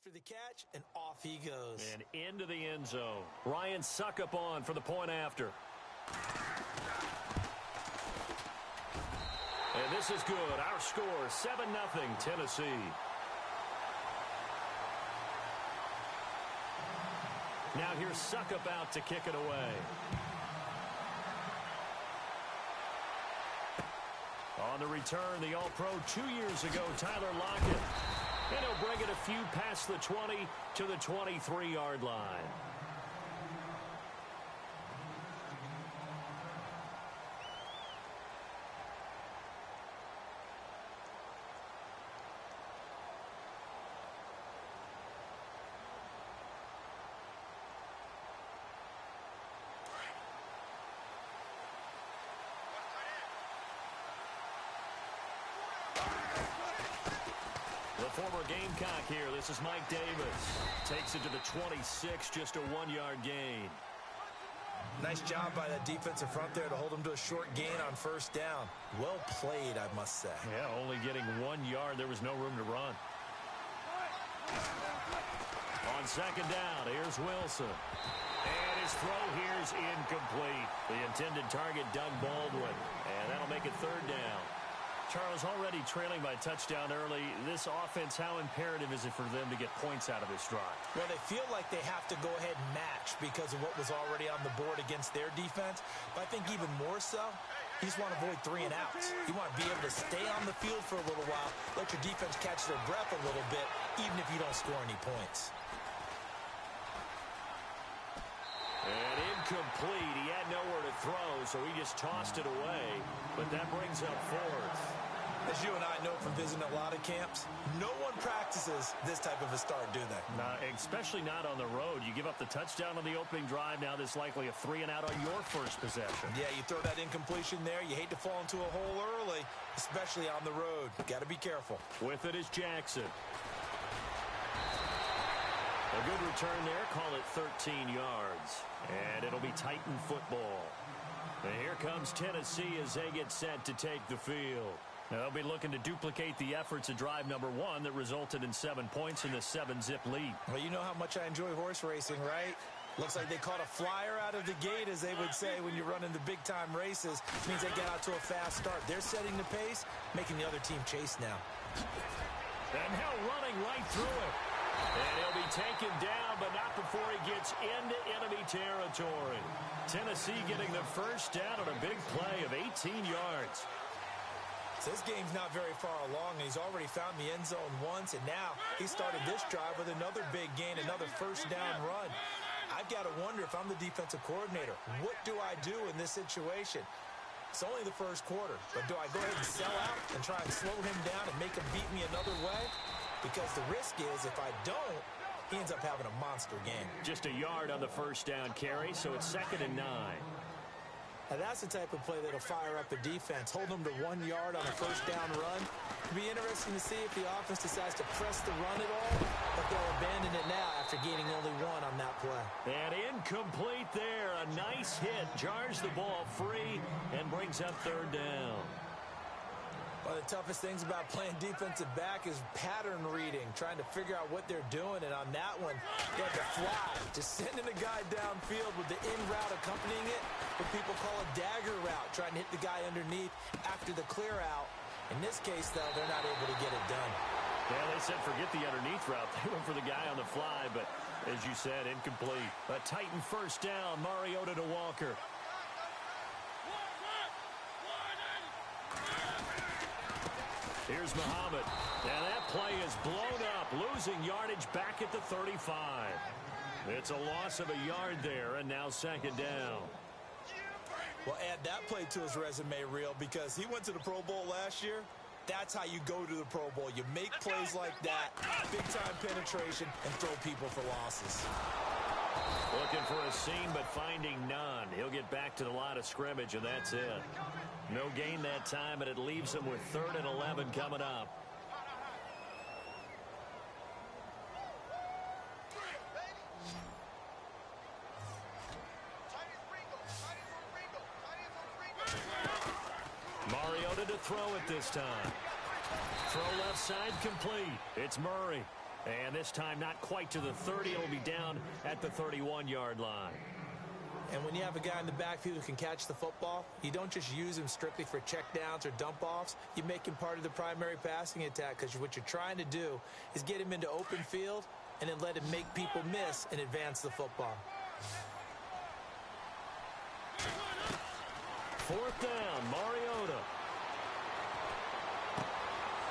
after the catch, and off he goes. And into the end zone. Ryan Suckup on for the point after. And this is good. Our score, 7-0 Tennessee. Now here's Suckup out to kick it away. On the return, the All-Pro 2 years ago, Tyler Lockett. And he'll bring it a few past the 20 to the 23-yard line. Former Gamecock here. This is Mike Davis. Takes it to the 26, just a 1-yard gain. Nice job by that defensive front there to hold him to a short gain on first down. Well played, I must say. Yeah, only getting 1 yard. There was no room to run. On second down, here's Wilson. And his throw here is incomplete. The intended target, Doug Baldwin. And that'll make it third down. Charles, already trailing by a touchdown early. This offense, how imperative is it for them to get points out of this drive? Well, they feel like they have to go ahead and match because of what was already on the board against their defense. But I think even more so, you just want to avoid 3 and outs. You want to be able to stay on the field for a little while, let your defense catch their breath a little bit, even if you don't score any points. And incomplete. He had nowhere to throw, so he just tossed it away. But that brings up fourth. As you and I know from visiting a lot of camps, no one practices this type of a start, do they? No, especially not on the road. You give up the touchdown on the opening drive. Now there's likely a 3 and out on your first possession. Yeah, you throw that incompletion there. You hate to fall into a hole early, especially on the road. Got to be careful. With it is Jackson. A good return there. Call it 13 yards. And it'll be Titan football. And here comes Tennessee as they get set to take the field. Now, they'll be looking to duplicate the efforts of drive number 1 that resulted in 7 points in the 7-zip lead. Well, you know how much I enjoy horse racing, right? Looks like they caught a flyer out of the gate, as they would say when you're running the big-time races. It means they get out to a fast start. They're setting the pace, making the other team chase now. And now running right through it. And he'll be taken down, but not before he gets into enemy territory. Tennessee getting the first down on a big play of 18 yards. So this game's not very far along, and he's already found the end zone once, and now he started this drive with another big gain, another first down run. I've got to wonder if I'm the defensive coordinator, what do I do in this situation? It's only the first quarter, but do I go ahead and sell out and try and slow him down and make him beat me another way? Because the risk is if I don't, he ends up having a monster game. Just a yard on the first down carry, so it's 2nd and 9. Now that's the type of play that'll fire up a defense. Hold them to 1 yard on a first down run. It'll be interesting to see if the offense decides to press the run at all, but they'll abandon it now after gaining only 1 on that play. And incomplete there. A nice hit. Jars the ball free and brings up third down. One of the toughest things about playing defensive back is pattern reading, trying to figure out what they're doing. And on that one, they had to fly, just sending a guy downfield with the in route accompanying it, what people call a dagger route, trying to hit the guy underneath after the clear out. In this case, though, they're not able to get it done. Yeah, they said forget the underneath route. They went for the guy on the fly, but as you said, incomplete. A Titan first down, Mariota to Walker. Here's Muhammad. And that play is blown up, losing yardage back at the 35. It's a loss of a yard there, and now 2nd down. Well, add that play to his resume reel because he went to the Pro Bowl last year. That's how you go to the Pro Bowl. You make plays like that, big-time penetration, and throw people for losses. Looking for a seam, but finding none. He'll get back to the line of scrimmage, and that's it. No gain that time, and it leaves him with 3rd and 11 coming up. Mariota to throw it this time. Throw left side complete. It's Murray. And this time not quite to the 30. It'll be down at the 31-yard line. And when you have a guy in the backfield who can catch the football, you don't just use him strictly for checkdowns or dump-offs. You make him part of the primary passing attack, because what you're trying to do is get him into open field and then let him make people miss and advance the football. Fourth down, Mariota.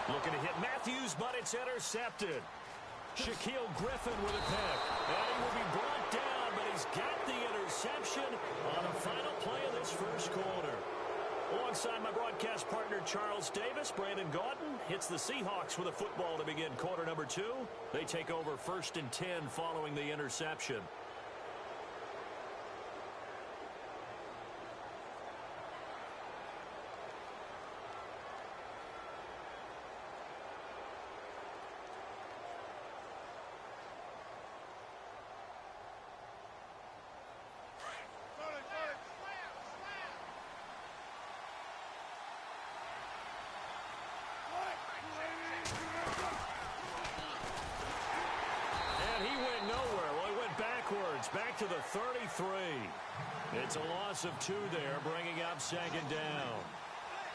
Looking to hit Matthews, but it's intercepted. Shaquille Griffin with a pick. And he will be brought down, but he's got the interception on the final play of this first quarter. Alongside my broadcast partner, Charles Davis, Brandon Gaudin hits the Seahawks with a football to begin quarter number 2. They take over 1st and 10 following the interception. Back to the 33. It's a loss of 2 there, bringing up 2nd down.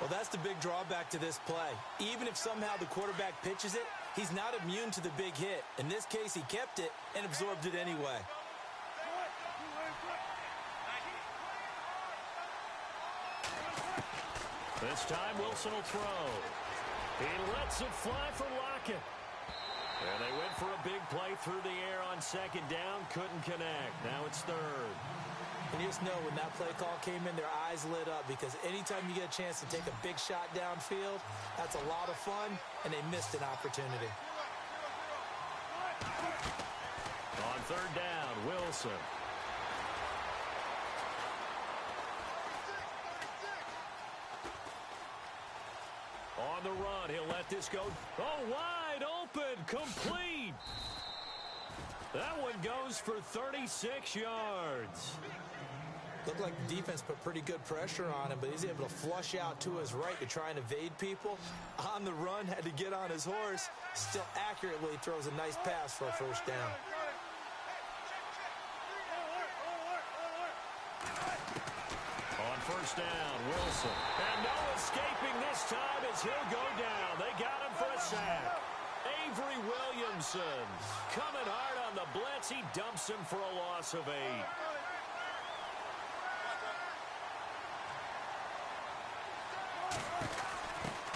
Well, that's the big drawback to this play. Even if somehow the quarterback pitches it, he's not immune to the big hit. In this case, he kept it and absorbed it anyway. This time, Wilson will throw. He lets it fly for Lockett. And they went for a big play through the air on 2nd down. Couldn't connect. Now it's 3rd. And you just know when that play call came in, their eyes lit up, because anytime you get a chance to take a big shot downfield, that's a lot of fun, and they missed an opportunity. On 3rd down, Wilson. On the run, he'll let this go. Oh, wide open, complete. That one goes for 36 yards. Looked like the defense put pretty good pressure on him, but he's able to flush out to his right to try and evade people. On the run, had to get on his horse. Still accurately throws a nice pass for a 1st down. On 1st down, Wilson. And no escaping this time as he'll go down. They got him for a sack. Avery Williamson coming hard on the blitz. He dumps him for a loss of 8.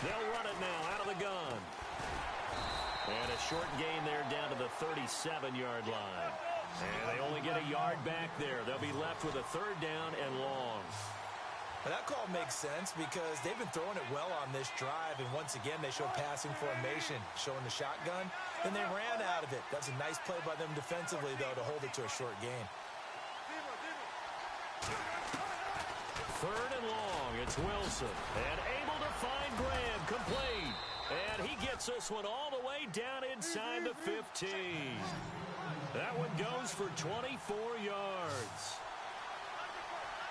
They'll run it now out of the gun. And a short gain there down to the 37-yard line. And they only get a yard back there. They'll be left with a 3rd down and long. Well, that call makes sense because they've been throwing it well on this drive, and once again they show passing formation, showing the shotgun. Then they ran out of it. That's a nice play by them defensively, though, to hold it to a short gain. 3rd and long. It's Wilson. And able to find Graham. Complete. And he gets this one all the way down inside the 15. That one goes for 24 yards.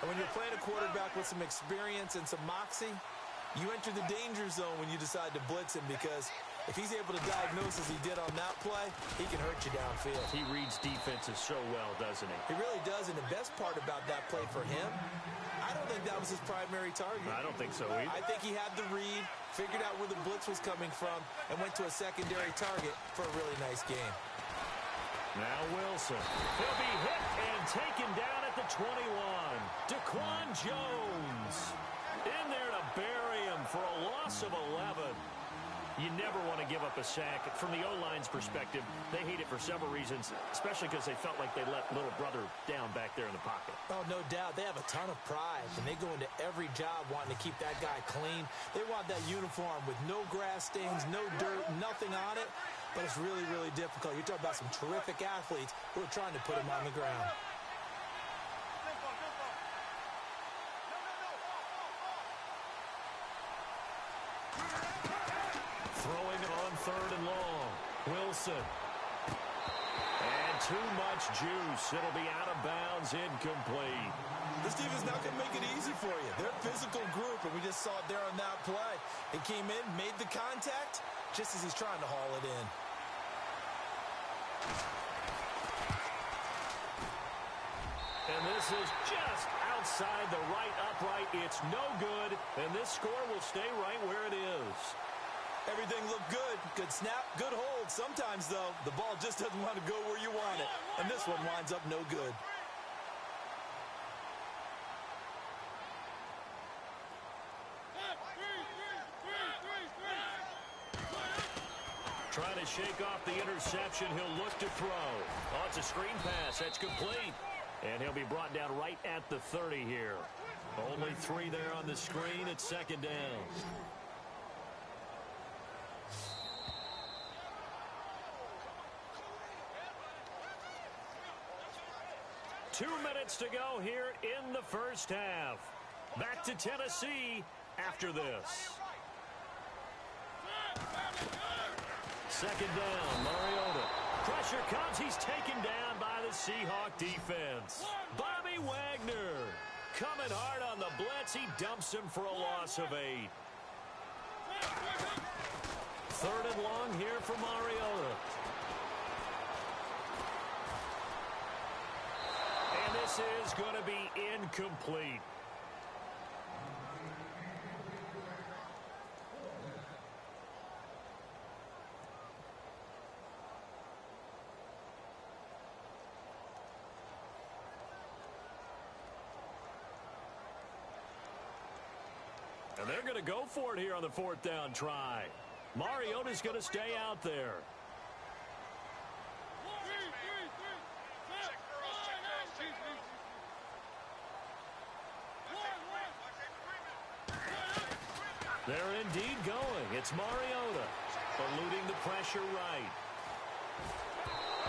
And when you're playing a quarterback with some experience and some moxie, you enter the danger zone when you decide to blitz him, because if he's able to diagnose as he did on that play, he can hurt you downfield. He reads defenses so well, doesn't he? He really does, and the best part about that play for him, I don't think that was his primary target. I don't think so either. I think he had the read, figured out where the blitz was coming from, and went to a secondary target for a really nice game. Now Wilson. He'll be hit and taken down at the 21. Daquan Jones in there to bury him for a loss of 11. You never want to give up a sack. From the O-line's perspective, they hate it for several reasons, especially because they felt like they let little brother down back there in the pocket. Oh, no doubt. They have a ton of pride, and they go into every job wanting to keep that guy clean. They want that uniform with no grass stains, no dirt, nothing on it, but it's really, really difficult. You're talking about some terrific athletes who are trying to put him on the ground. Throwing it on 3rd and long. Wilson. And too much juice. It'll be out of bounds, incomplete. This team is not going to make it easy for you. They're a physical group, and we just saw it there on that play. It came in, made the contact, just as he's trying to haul it in. And this is just outside the right upright. It's no good, and this score will stay right where it is. Everything looked good. Good snap, good hold. Sometimes, though, the ball just doesn't want to go where you want it. And this one winds up no good. Trying to shake off the interception. He'll look to throw. Oh, it's a screen pass. That's complete. And he'll be brought down right at the 30 here. Only 3 there on the screen. It's second down. Two minutes to go here in the first half. Back to Tennessee after this. Second down, Mariota. Pressure comes. He's taken down by the Seahawk defense. Bobby Wagner coming hard on the blitz. He dumps him for a loss of 8. Third and long here for Mariota. And this is going to be incomplete. And they're going to go for it here on the fourth down try. Mariota's going to stay out there. They're indeed going. It's Mariota eluding the pressure right.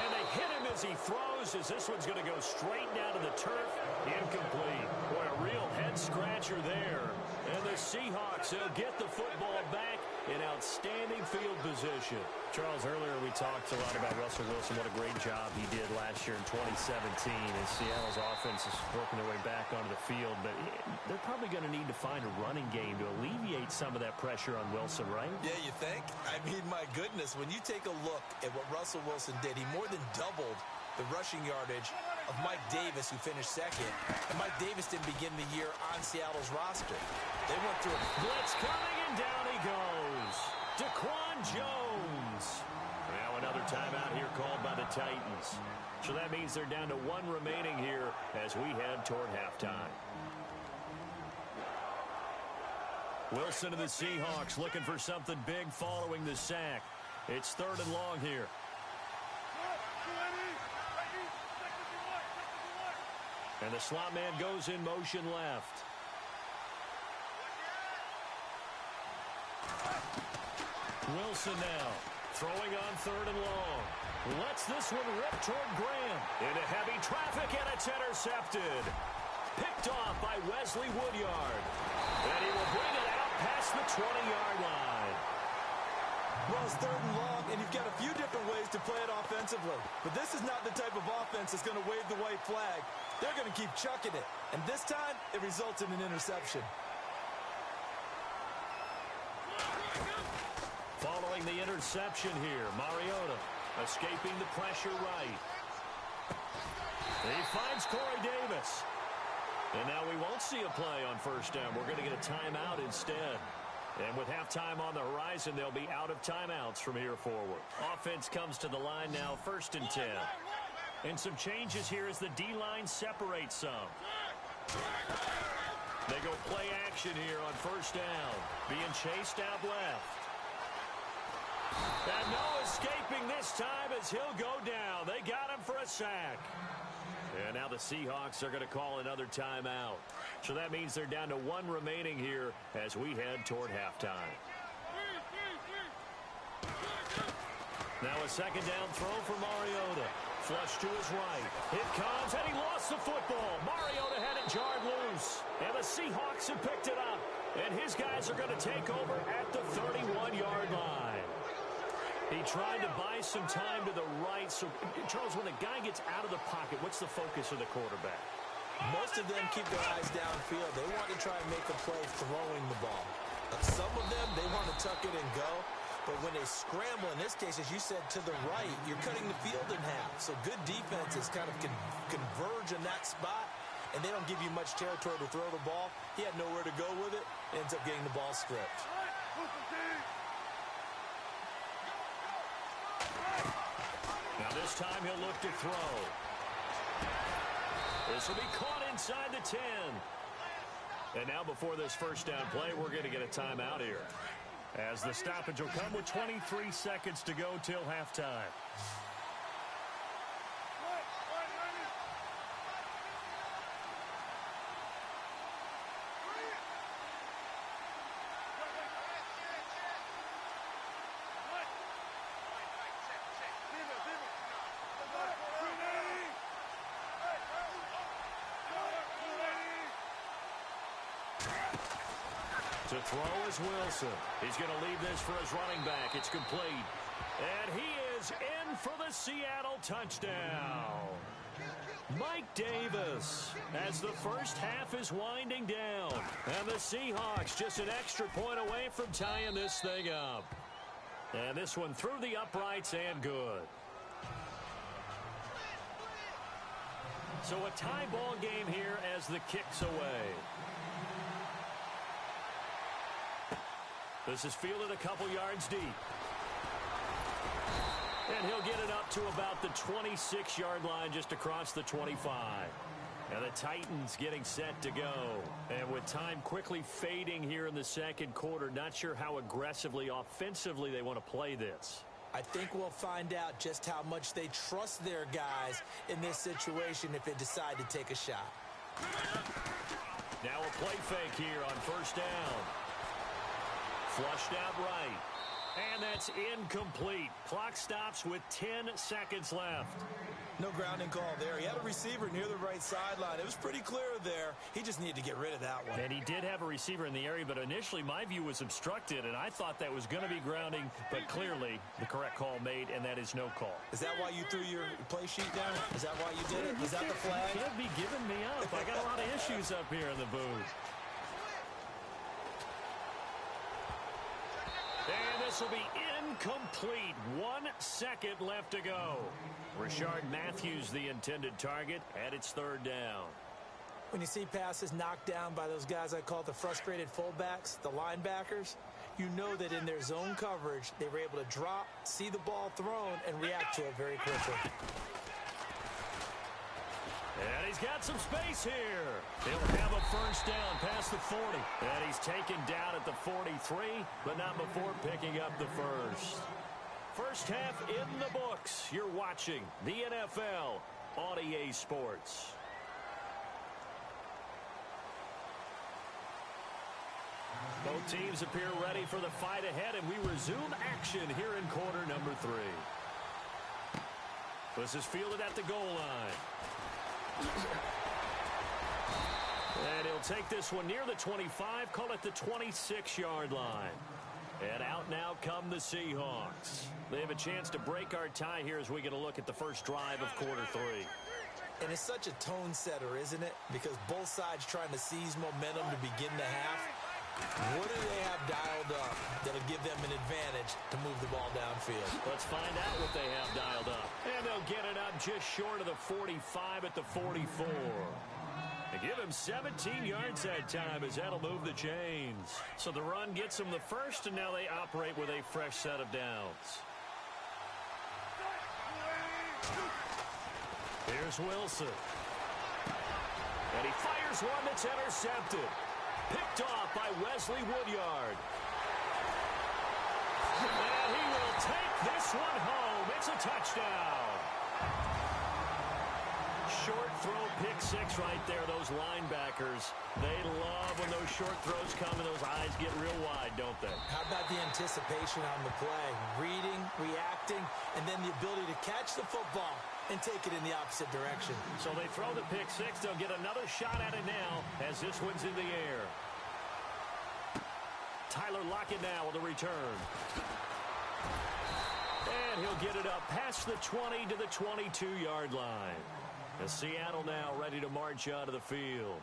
And they hit him as he throws, as this one's going to go straight down to the turf. Incomplete. Boy, a real head-scratcher there. And the Seahawks, they'll get the football back in outstanding field position. Charles, earlier we talked a lot about Russell Wilson, what a great job he did last year in 2017. And Seattle's offense is working their way back onto the field. But they're probably going to need to find a running game to alleviate some of that pressure on Wilson, right? Yeah, you think? I mean, my goodness, when you take a look at what Russell Wilson did, he more than doubled the rushing yardage of Mike Davis, who finished second. And Mike Davis didn't begin the year on Seattle's roster. They went through a blitz coming, and down he goes. Daquan Jones. Now another timeout here called by the Titans. So that means they're down to 1 remaining here as we head toward halftime. Wilson and the Seahawks looking for something big following the sack. It's third and long here. And the slot man goes in motion left. Wilson now throwing on third and long. Lets this one rip toward Graham. Into heavy traffic, and it's intercepted. Picked off by Wesley Woodyard. And he will bring it out past the 20-yard line. Well, it's third and long, and you've got a few different ways to play it offensively. But this is not the type of offense that's going to wave the white flag. They're going to keep chucking it. And this time, it results in an interception. Following the interception here, Mariota escaping the pressure right. He finds Corey Davis. And now we won't see a play on first down. We're going to get a timeout instead. And with halftime on the horizon, they'll be out of timeouts from here forward. Offense comes to the line now, 1st and 10. And some changes here as the D-line separates some. They go play action here on first down. Being chased out left. And no escaping this time as he'll go down. They got him for a sack. And now the Seahawks are going to call another timeout. So that means they're down to 1 remaining here as we head toward halftime. Now a second down throw for Mariota. Flush to his right. It comes, and he lost the football. Mariota had it jarred loose. And the Seahawks have picked it up. And his guys are going to take over at the 31-yard line. He tried to buy some time to the right. So, Charles, when a guy gets out of the pocket, what's the focus of the quarterback? Most of them keep their eyes downfield. They want to try and make a play throwing the ball. Some of them, they want to tuck it and go. But when they scramble, in this case, as you said, to the right, you're cutting the field in half. So good defenses kind of converge in that spot, and they don't give you much territory to throw the ball. He had nowhere to go with it. Ends up getting the ball stripped. Now this time he'll look to throw. This will be caught inside the 10. And now before this first down play, we're going to get a timeout here, as the stoppage will come with 23 seconds to go till halftime. To throw is Wilson. He's going to leave this for his running back. It's complete. And he is in for the Seattle touchdown. Mike Davis, as the first half is winding down. And the Seahawks just an extra point away from tying this thing up. And this one through the uprights and good. So a tie ball game here as the kick's away. This is fielded a couple yards deep. And he'll get it up to about the 26-yard line, just across the 25. And the Titans getting set to go. And with time quickly fading here in the second quarter, not sure how aggressively, offensively they want to play this. I think we'll find out just how much they trust their guys in this situation if they decide to take a shot. Now a play fake here on first down. Flushed out right. And that's incomplete. Clock stops with 10 seconds left. No grounding call there. He had a receiver near the right sideline. It was pretty clear there. He just needed to get rid of that one. And he did have a receiver in the area, but initially my view was obstructed, and I thought that was going to be grounding, but clearly the correct call made, and that is no call. Is that why you threw your play sheet down? Is that why you did it? Was that the flag? You can't be giving me up. I got a lot of issues up here in the booth. And this will be incomplete. 1 second left to go. Rashard Matthews, the intended target, and it's third down. When you see passes knocked down by those guys I call the frustrated fullbacks, the linebackers, you know that in their zone coverage, they were able to drop, see the ball thrown, and react to it very quickly. And he's got some space here. He'll have a first down past the 40. And he's taken down at the 43, but not before picking up the first. First half in the books. You're watching the NFL on EA Sports. Both teams appear ready for the fight ahead, and we resume action here in quarter number 3. This is fielded at the goal line. And he'll take this one near the 25, call it the 26-yard line. And out now come the Seahawks. They have a chance to break our tie here as we get a look at the first drive of quarter 3. And it's such a tone setter, isn't it? Because both sides trying to seize momentum to begin the half. What do they have dialed up that'll give them an advantage to move the ball downfield? Let's find out what they have dialed up. And they'll get it up just short of the 45 at the 44. They give him 17 yards that time, as that'll move the chains. So the run gets them the first, and now they operate with a fresh set of downs. Here's Wilson. And he fires one that's intercepted. Picked off by Wesley Woodyard. And he will take this one home. It's a touchdown. Short throw, pick six right there. Those linebackers, they love when those short throws come and those eyes get real wide, don't they? How about the anticipation on the play? Reading, reacting, and then the ability to catch the football and take it in the opposite direction. So they throw the pick six. They'll get another shot at it now as this one's in the air. Tyler Lockett now with a return. And he'll get it up past the 20 to the 22-yard line. As Seattle now ready to march onto the field.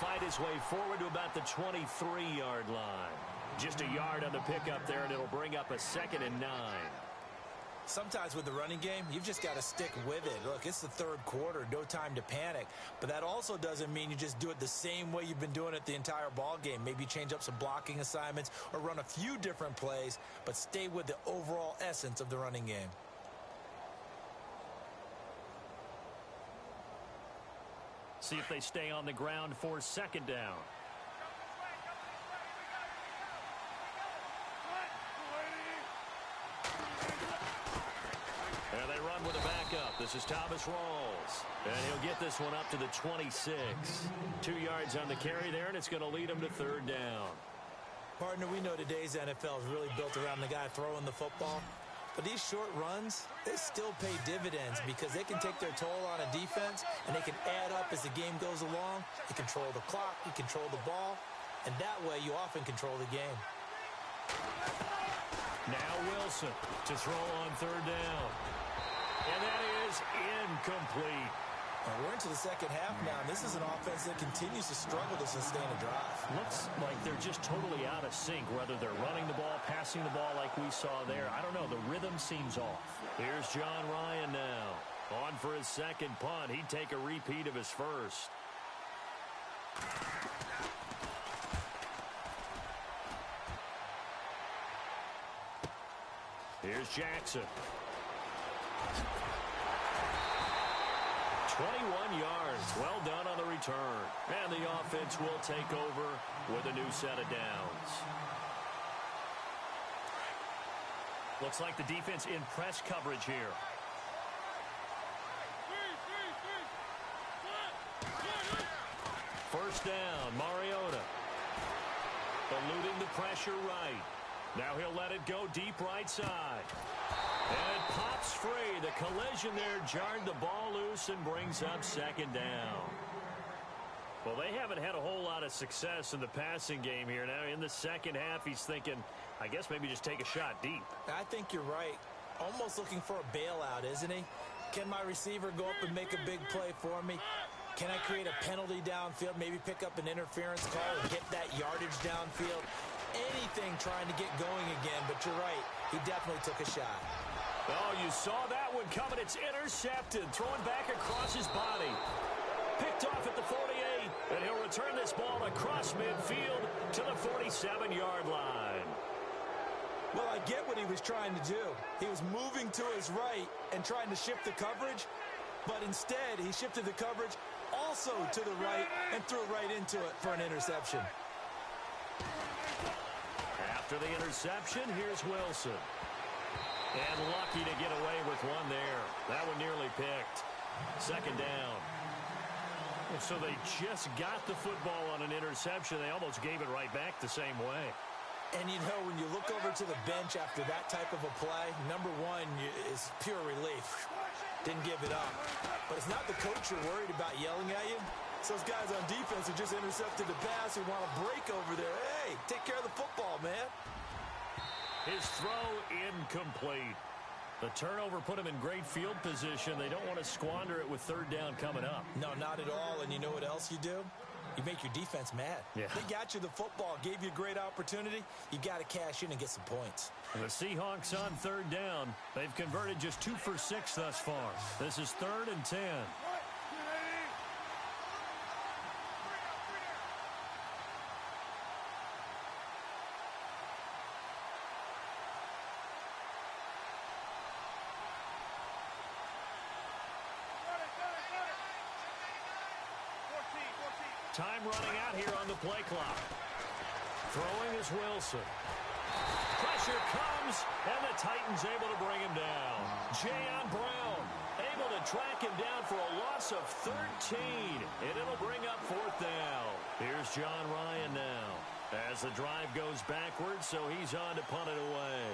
fight his way forward to about the 23-yard line. Just a yard on the pickup there, and it'll bring up a 2nd and 9. Sometimes with the running game, you've just got to stick with it. Look, it's the third quarter, no time to panic. But that also doesn't mean you just do it the same way you've been doing it the entire ball game. Maybe change up some blocking assignments or run a few different plays, but stay with the overall essence of the running game. See if they stay on the ground for 2nd down. And they run with a backup. This is Thomas Rawls. And he'll get this one up to the 26. 2 yards on the carry there, and it's going to lead him to 3rd down. Partner, we know today's NFL is really built around the guy throwing the football. But these short runs, they still pay dividends because they can take their toll on a defense, and they can add up as the game goes along. You control the clock, you control the ball, and that way you often control the game. Now Wilson to throw on 3rd down. And that is incomplete. Well, we're into the second half now, and this is an offense that continues to struggle to sustain a drive. Looks like they're just totally out of sync, whether they're running the ball, passing the ball like we saw there. I don't know. The rhythm seems off. Here's John Ryan now. On for his 2nd punt. He'd take a repeat of his first. Here's Jackson. 21 yards. Well done on the return. And the offense will take over with a new set of downs. Looks like the defense in press coverage here. First down, Mariota. Eluding the pressure right. Now he'll let it go deep right side. And it pops free. The collision there jarred the ball loose and brings up 2nd down. Well, they haven't had a whole lot of success in the passing game here. Now in the second half, he's thinking, I guess maybe just take a shot deep. I think you're right. Almost looking for a bailout, isn't he? Can my receiver go up and make a big play for me? Can I create a penalty downfield, maybe pick up an interference call and get that yardage downfield? Anything trying to get going again, but you're right. He definitely took a shot. Oh, you saw that one coming. It's intercepted. Thrown back across his body. Picked off at the 48, and he'll return this ball across midfield to the 47-yard line. Well, I get what he was trying to do. He was moving to his right and trying to shift the coverage, but instead he shifted the coverage also to the right and threw right into it for an interception. After the interception, here's Wilson. And lucky to get away with one there. That one nearly picked. 2nd down. And so they just got the football on an interception. They almost gave it right back the same way. And, you know, when you look over to the bench after that type of a play, number one is pure relief. Didn't give it up. But it's not the coach you're worried about yelling at you. It's those guys on defense who just intercepted the pass who want to break over there. Hey, take care of the football, man. His throw incomplete. The turnover put him in great field position. They don't want to squander it with 3rd down coming up. No, not at all. And you know what else you do? You make your defense mad. Yeah. They got you the football, gave you a great opportunity. You got to cash in and get some points. And the Seahawks on 3rd down. They've converted just 2 for 6 thus far. This is 3rd and 10. Time running out here on the play clock. Throwing is Wilson. Pressure comes, and the Titans able to bring him down. Jayon Brown able to track him down for a loss of 13, and it'll bring up 4th down. Here's John Ryan now as the drive goes backwards, so he's on to punt it away.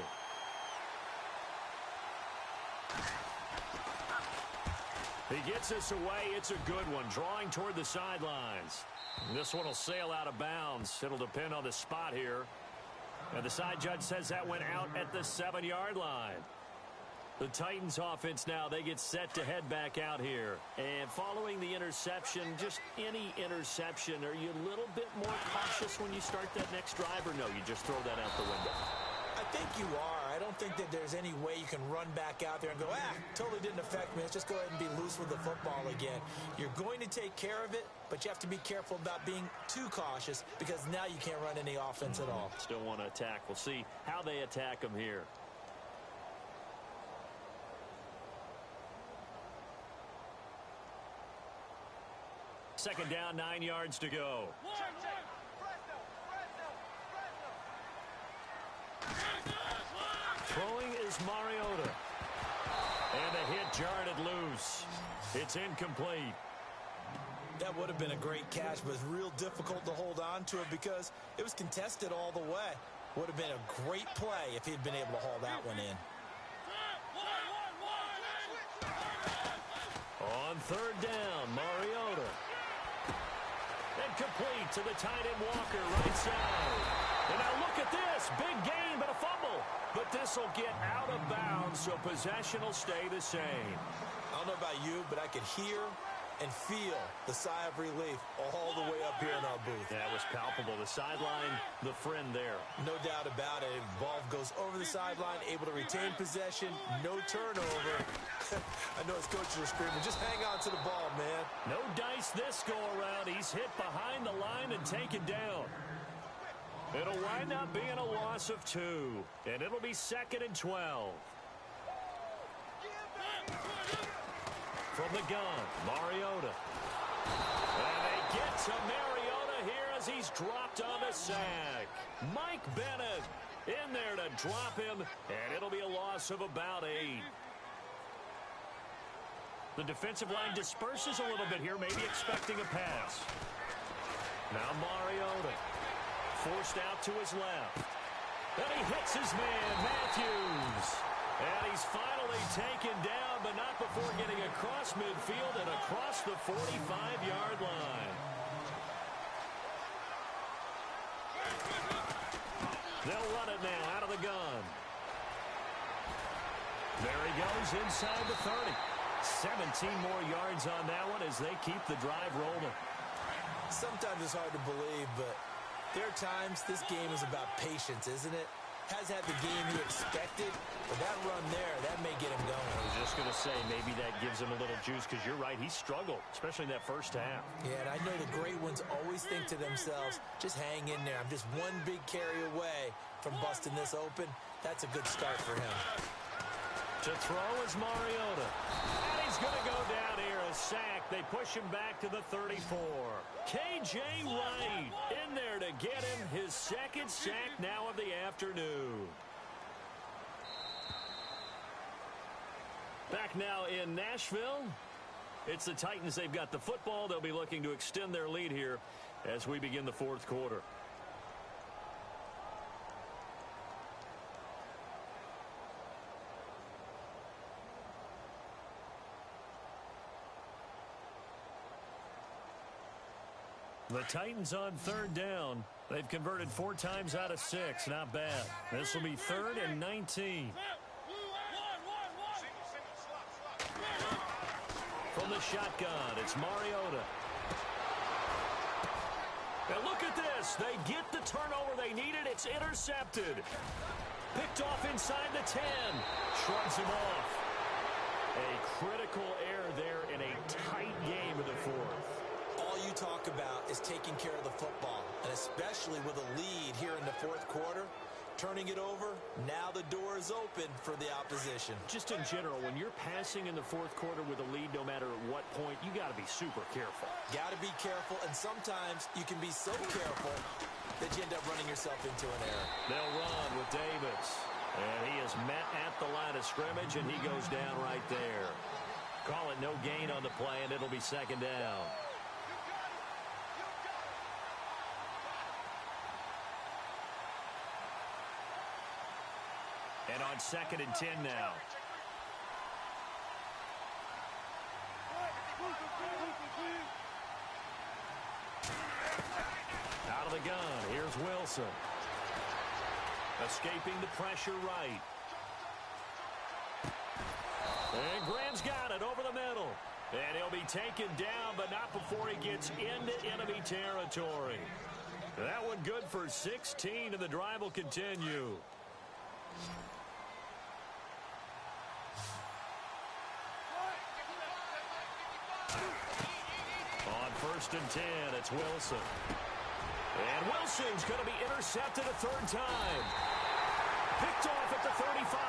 He gets this away. It's a good one, drawing toward the sidelines. This one will sail out of bounds. It'll depend on the spot here. And the side judge says that went out at the 7-yard line. The Titans offense now, they get set to head back out here. And following the interception, just any interception, are you a little bit more cautious when you start that next drive, or no, you just throw that out the window? I think you are. I don't think that there's any way you can run back out there and go, totally didn't affect me. Let's just go ahead and be loose with the football again. You're going to take care of it, but you have to be careful about being too cautious because now you can't run any offense at all. Still want to attack. We'll see how they attack them here. Second down, 9 yards to go. Throwing is Mariota. And a hit jarred it loose. It's incomplete. That would have been a great catch, but it's real difficult to hold on to it because it was contested all the way. Would have been a great play if he'd been able to haul that one in. On third down, Mariota. And complete to the tight end Walker, right side. And now look at this. Big gain, but a fumble. But this will get out of bounds, so possession will stay the same. I don't know about you, but I could hear and feel the sigh of relief all the way up here in our booth. That was palpable. The sideline, the friend there. No doubt about it. Ball goes over the sideline, able to retain possession, no turnover. I know his coaches are screaming, just hang on to the ball, man. No dice this go around. He's hit behind the line and taken down. It'll wind up being a loss of 2, and it'll be 2nd and 12. From the gun, Mariota. And they get to Mariota here as he's dropped on the sack. Mike Bennett in there to drop him, and it'll be a loss of about 8. The defensive line disperses a little bit here, maybe expecting a pass. Now Mariota. Forced out to his left. And he hits his man, Matthews. And he's finally taken down, but not before getting across midfield and across the 45-yard line. They'll run it now out of the gun. There he goes inside the 30. 17 more yards on that one as they keep the drive rolling. Sometimes it's hard to believe, but there are times this game is about patience, isn't it? Has had the game he expected, but that run there, that may get him going. I was just going to say, maybe that gives him a little juice, because you're right, he struggled, especially in that first half. Yeah, and I know the great ones always think to themselves, just hang in there. I'm just one big carry away from busting this open. That's a good start for him. To throw is Mariota. And he's going to go down here, a sack. They push him back to the 34. K.J. Wright in there to get him his second sack now of the afternoon. Back now in Nashville. It's the Titans. They've got the football. They'll be looking to extend their lead here as we begin the fourth quarter. The Titans on third down. They've converted 4 times out of 6. Not bad. This will be 3rd and 19. From the shotgun, it's Mariota. And look at this. They get the turnover they needed. It's intercepted. Picked off inside the 10. Shrugs him off. A critical error there in a tight game in the fourth. All you talk about is taking care of the football, and especially with a lead here in the fourth quarter, turning it over, now the door is open for the opposition. Just in general, when you're passing in the fourth quarter with a lead, no matter at what point, you got to be super careful. Got to be careful, and sometimes you can be so careful that you end up running yourself into an error. They'll run with Davis, and he is met at the line of scrimmage, and he goes down right there. Call it no gain on the play, and it'll be 2nd down. And on 2nd and 10 now. Out of the gun, here's Wilson. Escaping the pressure right. And Graham's got it over the middle. And he'll be taken down, but not before he gets into enemy territory. That one good for 16, and the drive will continue. On 1st and 10, it's Wilson. And Wilson's going to be intercepted a third time. Picked off at the 35.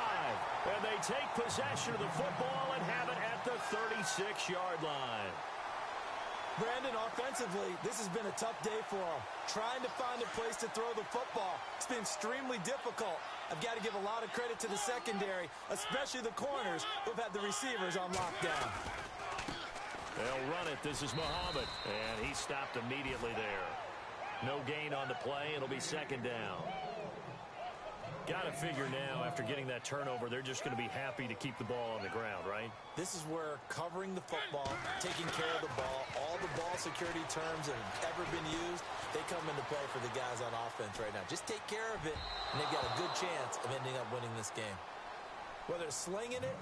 And they take possession of the football and have it at the 36-yard line. Brandon, offensively, this has been a tough day for him. Trying to find a place to throw the football. It's been extremely difficult. I've got to give a lot of credit to the secondary, especially the corners who've had the receivers on lockdown. They'll run it. This is Muhammad. And he stopped immediately there. No gain on the play. It'll be 2nd down. Got to figure now, after getting that turnover, they're just going to be happy to keep the ball on the ground, right? This is where covering the football, taking care of the ball, all the ball security terms that have ever been used, they come into play for the guys on offense right now. Just take care of it, and they've got a good chance of ending up winning this game. Whether it's slinging it,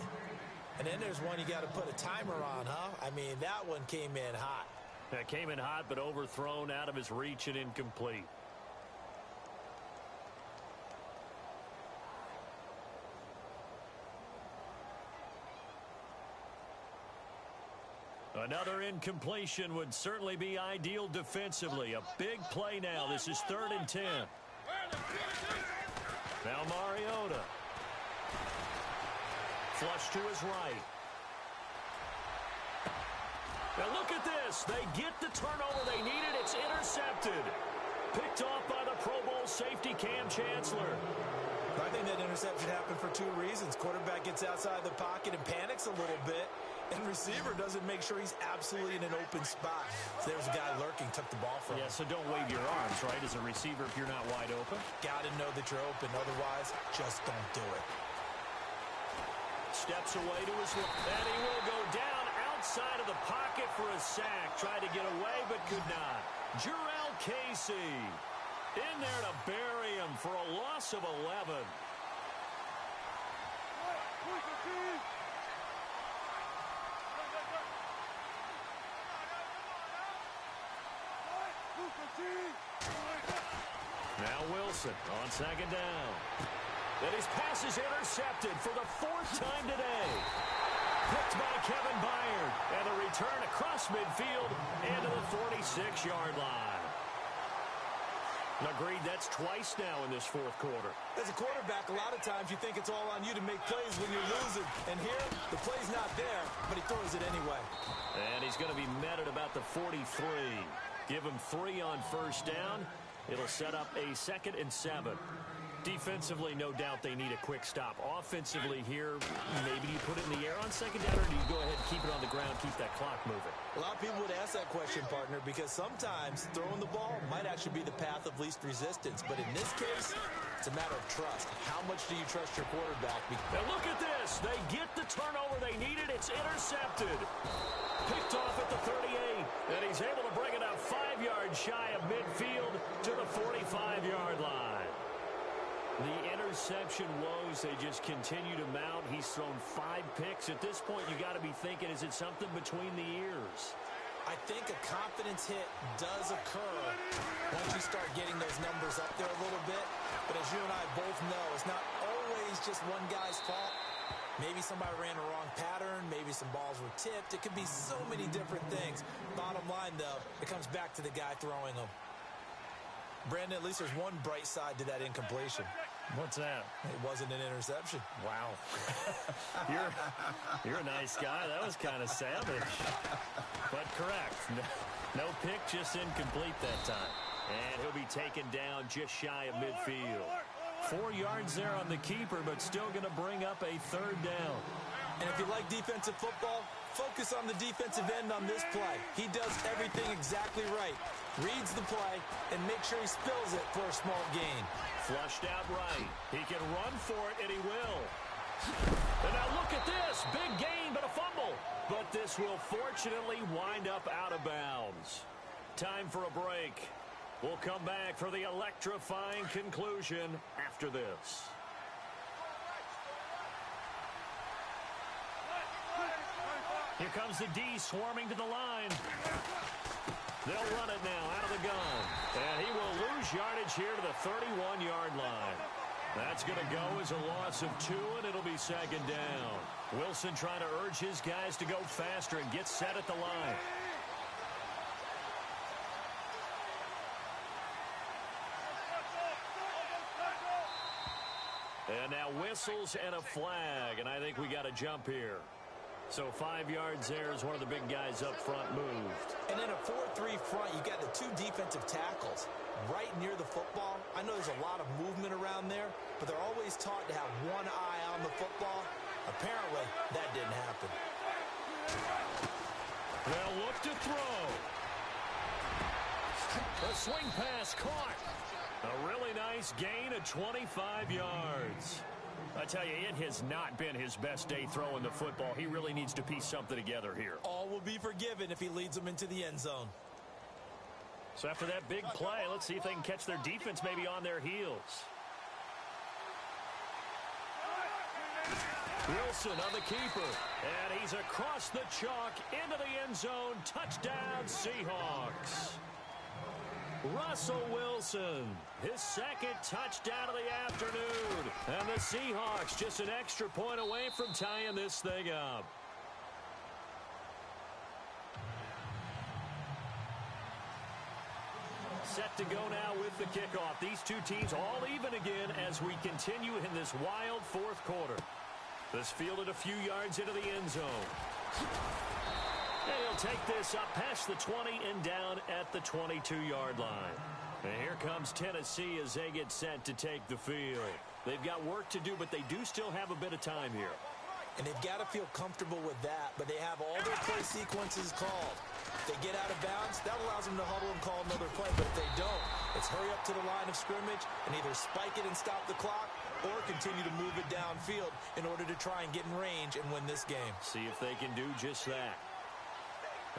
and then there's one you got to put a timer on, huh? I mean, that one came in hot. That came in hot, but overthrown, out of his reach, and incomplete. Another incompletion would certainly be ideal defensively. A big play now. This is 3rd and 10. Now Mariota. Flush to his right. Now look at this. They get the turnover they needed. It's intercepted. Picked off by the Pro Bowl safety Cam Chancellor. I think that interception happened for 2 reasons. Quarterback gets outside the pocket and panics a little bit, and receiver doesn't make sure he's absolutely in an open spot. So there's a guy lurking, took the ball from him. Yeah, so don't wave your arms, right, as a receiver if you're not wide open. Got to know that you're open. Otherwise, just don't do it. Steps away to his left, and he will go down outside of the pocket for a sack. Tried to get away, but could not. Jarrell Casey in there to bury him for a loss of 11. Now Wilson on 2nd down. And his pass is intercepted for the 4th time today. Picked by Kevin Byard. And a return across midfield into the 46-yard line. Agreed, that's twice now in this 4th quarter. As a quarterback, a lot of times you think it's all on you to make plays when you're losing. And here, the play's not there, but he throws it anyway. And he's going to be met at about the 43. Give him 3 on 1st down. It'll set up a 2nd and 7. Defensively, no doubt they need a quick stop. Offensively here, maybe you put it in the air on 2nd down, or do you go ahead and keep it on the ground, keep that clock moving? A lot of people would ask that question, partner, because sometimes throwing the ball might actually be the path of least resistance. But in this case, it's a matter of trust. How much do you trust your quarterback? Now look at this. They get the turnover they needed. It's intercepted. Picked off at the 38. And he's able to bring it up 5 yards shy of midfield to the 45-yard line. The interception woes, they just continue to mount. He's thrown 5 picks. At this point, you got to be thinking, is it something between the ears? I think a confidence hit does occur once you start getting those numbers up there a little bit. But as you and I both know, it's not always just one guy's fault. Maybe somebody ran a wrong pattern. Maybe some balls were tipped. It could be so many different things. Bottom line, though, it comes back to the guy throwing them. Brandon, at least there's one bright side to that incompletion. What's that? It wasn't an interception. Wow. You're a nice guy. That was kind of savage. But correct. No pick, just incomplete that time. And he'll be taken down just shy of midfield. 4 yards there on the keeper, but still going to bring up a 3rd down. And if you like defensive football, focus on the defensive end on this play. He does everything exactly right. Reads the play and makes sure he spills it for a small gain. Flushed out right. He can run for it, and he will. And now look at this. Big gain, but a fumble. But this will fortunately wind up out of bounds. Time for a break. We'll come back for the electrifying conclusion after this. Here comes the D swarming to the line. They'll run it now out of the gun. And he will lose yardage here to the 31-yard line. That's going to go as a loss of 2, and it'll be second down. Wilson trying to urge his guys to go faster and get set at the line. And now whistles and a flag, and I think we got a jump here. So 5 yards there as one of the big guys up front moved. And in a 4-3 front, you got the 2 defensive tackles right near the football. I know there's a lot of movement around there, but they're always taught to have one eye on the football. Apparently, that didn't happen. They'll look to throw. The swing pass caught. A really nice gain of 25 yards. I tell you, it has not been his best day throwing the football. He really needs to piece something together here. All will be forgiven if he leads them into the end zone. So after that big play, let's see if they can catch their defense maybe on their heels. Wilson on the keeper, and he's across the chalk into the end zone. Touchdown, Seahawks. Russell Wilson, his second touchdown of the afternoon. And the Seahawks just an extra point away from tying this thing up. Set to go now with the kickoff. These two teams all even again as we continue in this wild fourth quarter. This fielded a few yards into the end zone. And he'll take this up past the 20 and down at the 22-yard line. And here comes Tennessee as they get set to take the field. They've got work to do, but they do still have a bit of time here. And they've got to feel comfortable with that, but they have all their play sequences called. If they get out of bounds, that allows them to huddle and call another play. But if they don't, it's hurry up to the line of scrimmage and either spike it and stop the clock or continue to move it downfield in order to try and get in range and win this game. See if they can do just that.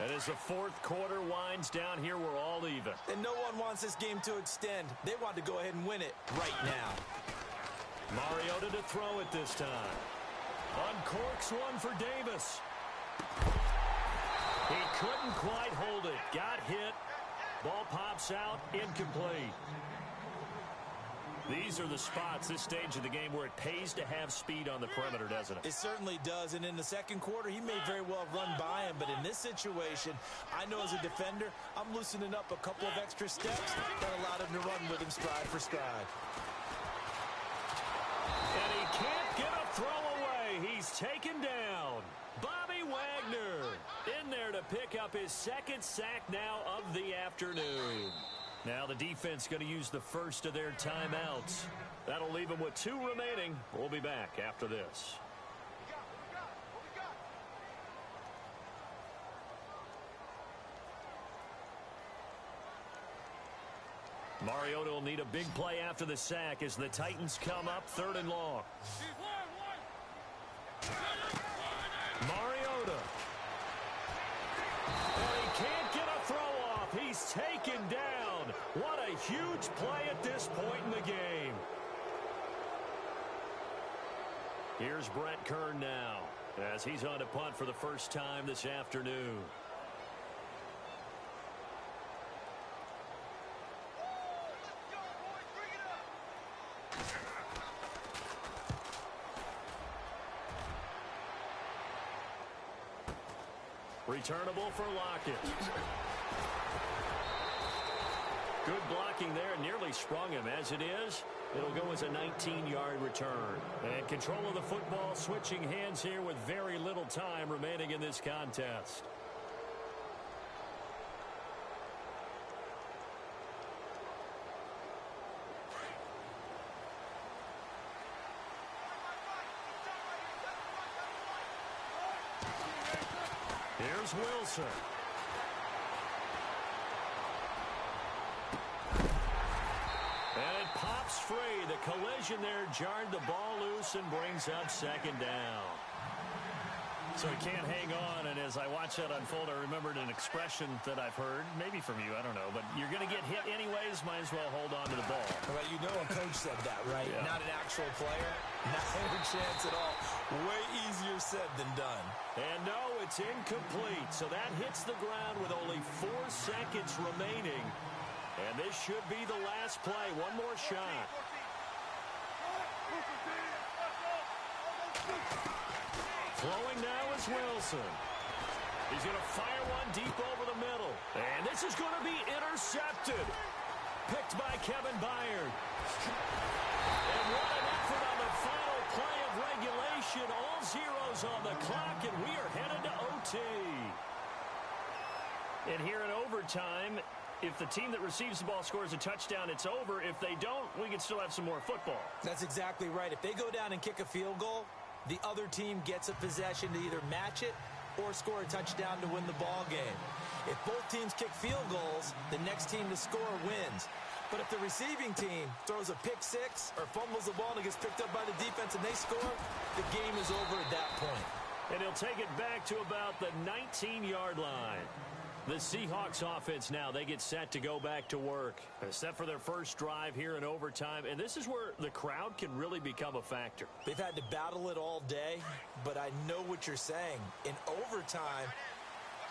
And as the fourth quarter winds down here, we're all even. And no one wants this game to extend. They want to go ahead and win it right now. Mariota to throw it this time. Uncorks one for Davis. He couldn't quite hold it. Got hit. Ball pops out. Incomplete. These are the spots, this stage of the game, where it pays to have speed on the perimeter, doesn't it? It certainly does, and in the second quarter, he may very well run by him, but in this situation, I know as a defender, I'm loosening up a couple of extra steps that allowed him to run with him stride for stride. And he can't get a throw away. He's taken down. Bobby Wagner in there to pick up his second sack now of the afternoon. Now the defense going to use the first of their timeouts. That'll leave them with 2 remaining. We'll be back after this. Mariota will need a big play after the sack as the Titans come up 3rd and long. Mariota. And he can't get a throw off. He's taken down. What a huge play at this point in the game. Here's Brett Kern now as he's on to punt for the first time this afternoon. Returnable for Lockett. Good blocking there, nearly sprung him. As it is, it'll go as a 19-yard return. And control of the football switching hands here with very little time remaining in this contest. Here's Wilson. And it pops free. The collision there jarred the ball loose and brings up second down. So he can't hang on, and as I watch that unfold, I remembered an expression that I've heard, maybe from you, I don't know, but you're going to get hit anyways, might as well hold on to the ball. Well, you know a coach said that, right? Yeah, Not an actual player. Not a chance at all. Way easier said than done. And no, it's incomplete. So that hits the ground with only 4 seconds remaining. And this should be the last play. One more shot. Throwing now is Wilson. He's going to fire one deep over the middle. And this is going to be intercepted. Picked by Kevin Byard. And what an effort on the final play of regulation. All zeros on the clock, and we are headed to OT. And here in overtime, if the team that receives the ball scores a touchdown, it's over. If they don't, we can still have some more football. That's exactly right. If they go down and kick a field goal, the other team gets a possession to either match it or score a touchdown to win the ball game. If both teams kick field goals, the next team to score wins. But if the receiving team throws a pick six or fumbles the ball and it gets picked up by the defense and they score, the game is over at that point. And he'll take it back to about the 19-yard line. The Seahawks offense now, they get set to go back to work. Set for their first drive here in overtime. And this is where the crowd can really become a factor. They've had to battle it all day, but I know what you're saying. In overtime,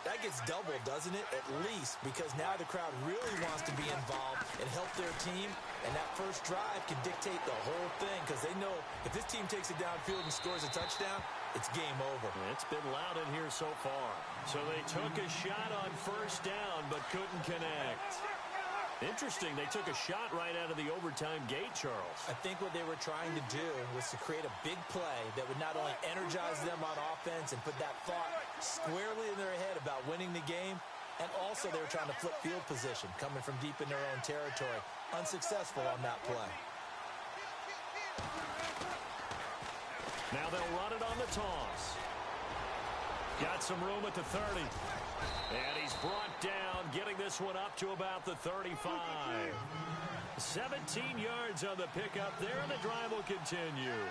that gets doubled, doesn't it? At least, because now the crowd really wants to be involved and help their team. And that first drive can dictate the whole thing because they know if this team takes it downfield and scores a touchdown, it's game over. It's been loud in here so far. So they took a shot on first down but couldn't connect. Interesting, they took a shot right out of the overtime gate, Charles. I think what they were trying to do was to create a big play that would not only energize them on offense and put that thought squarely in their head about winning the game, and also they were trying to flip field position, coming from deep in their own territory. Unsuccessful on that play. Now they'll run it on the toss. Got some room at the 30. And he's brought down, getting this one up to about the 35. 17 yards on the pickup there, and the drive will continue.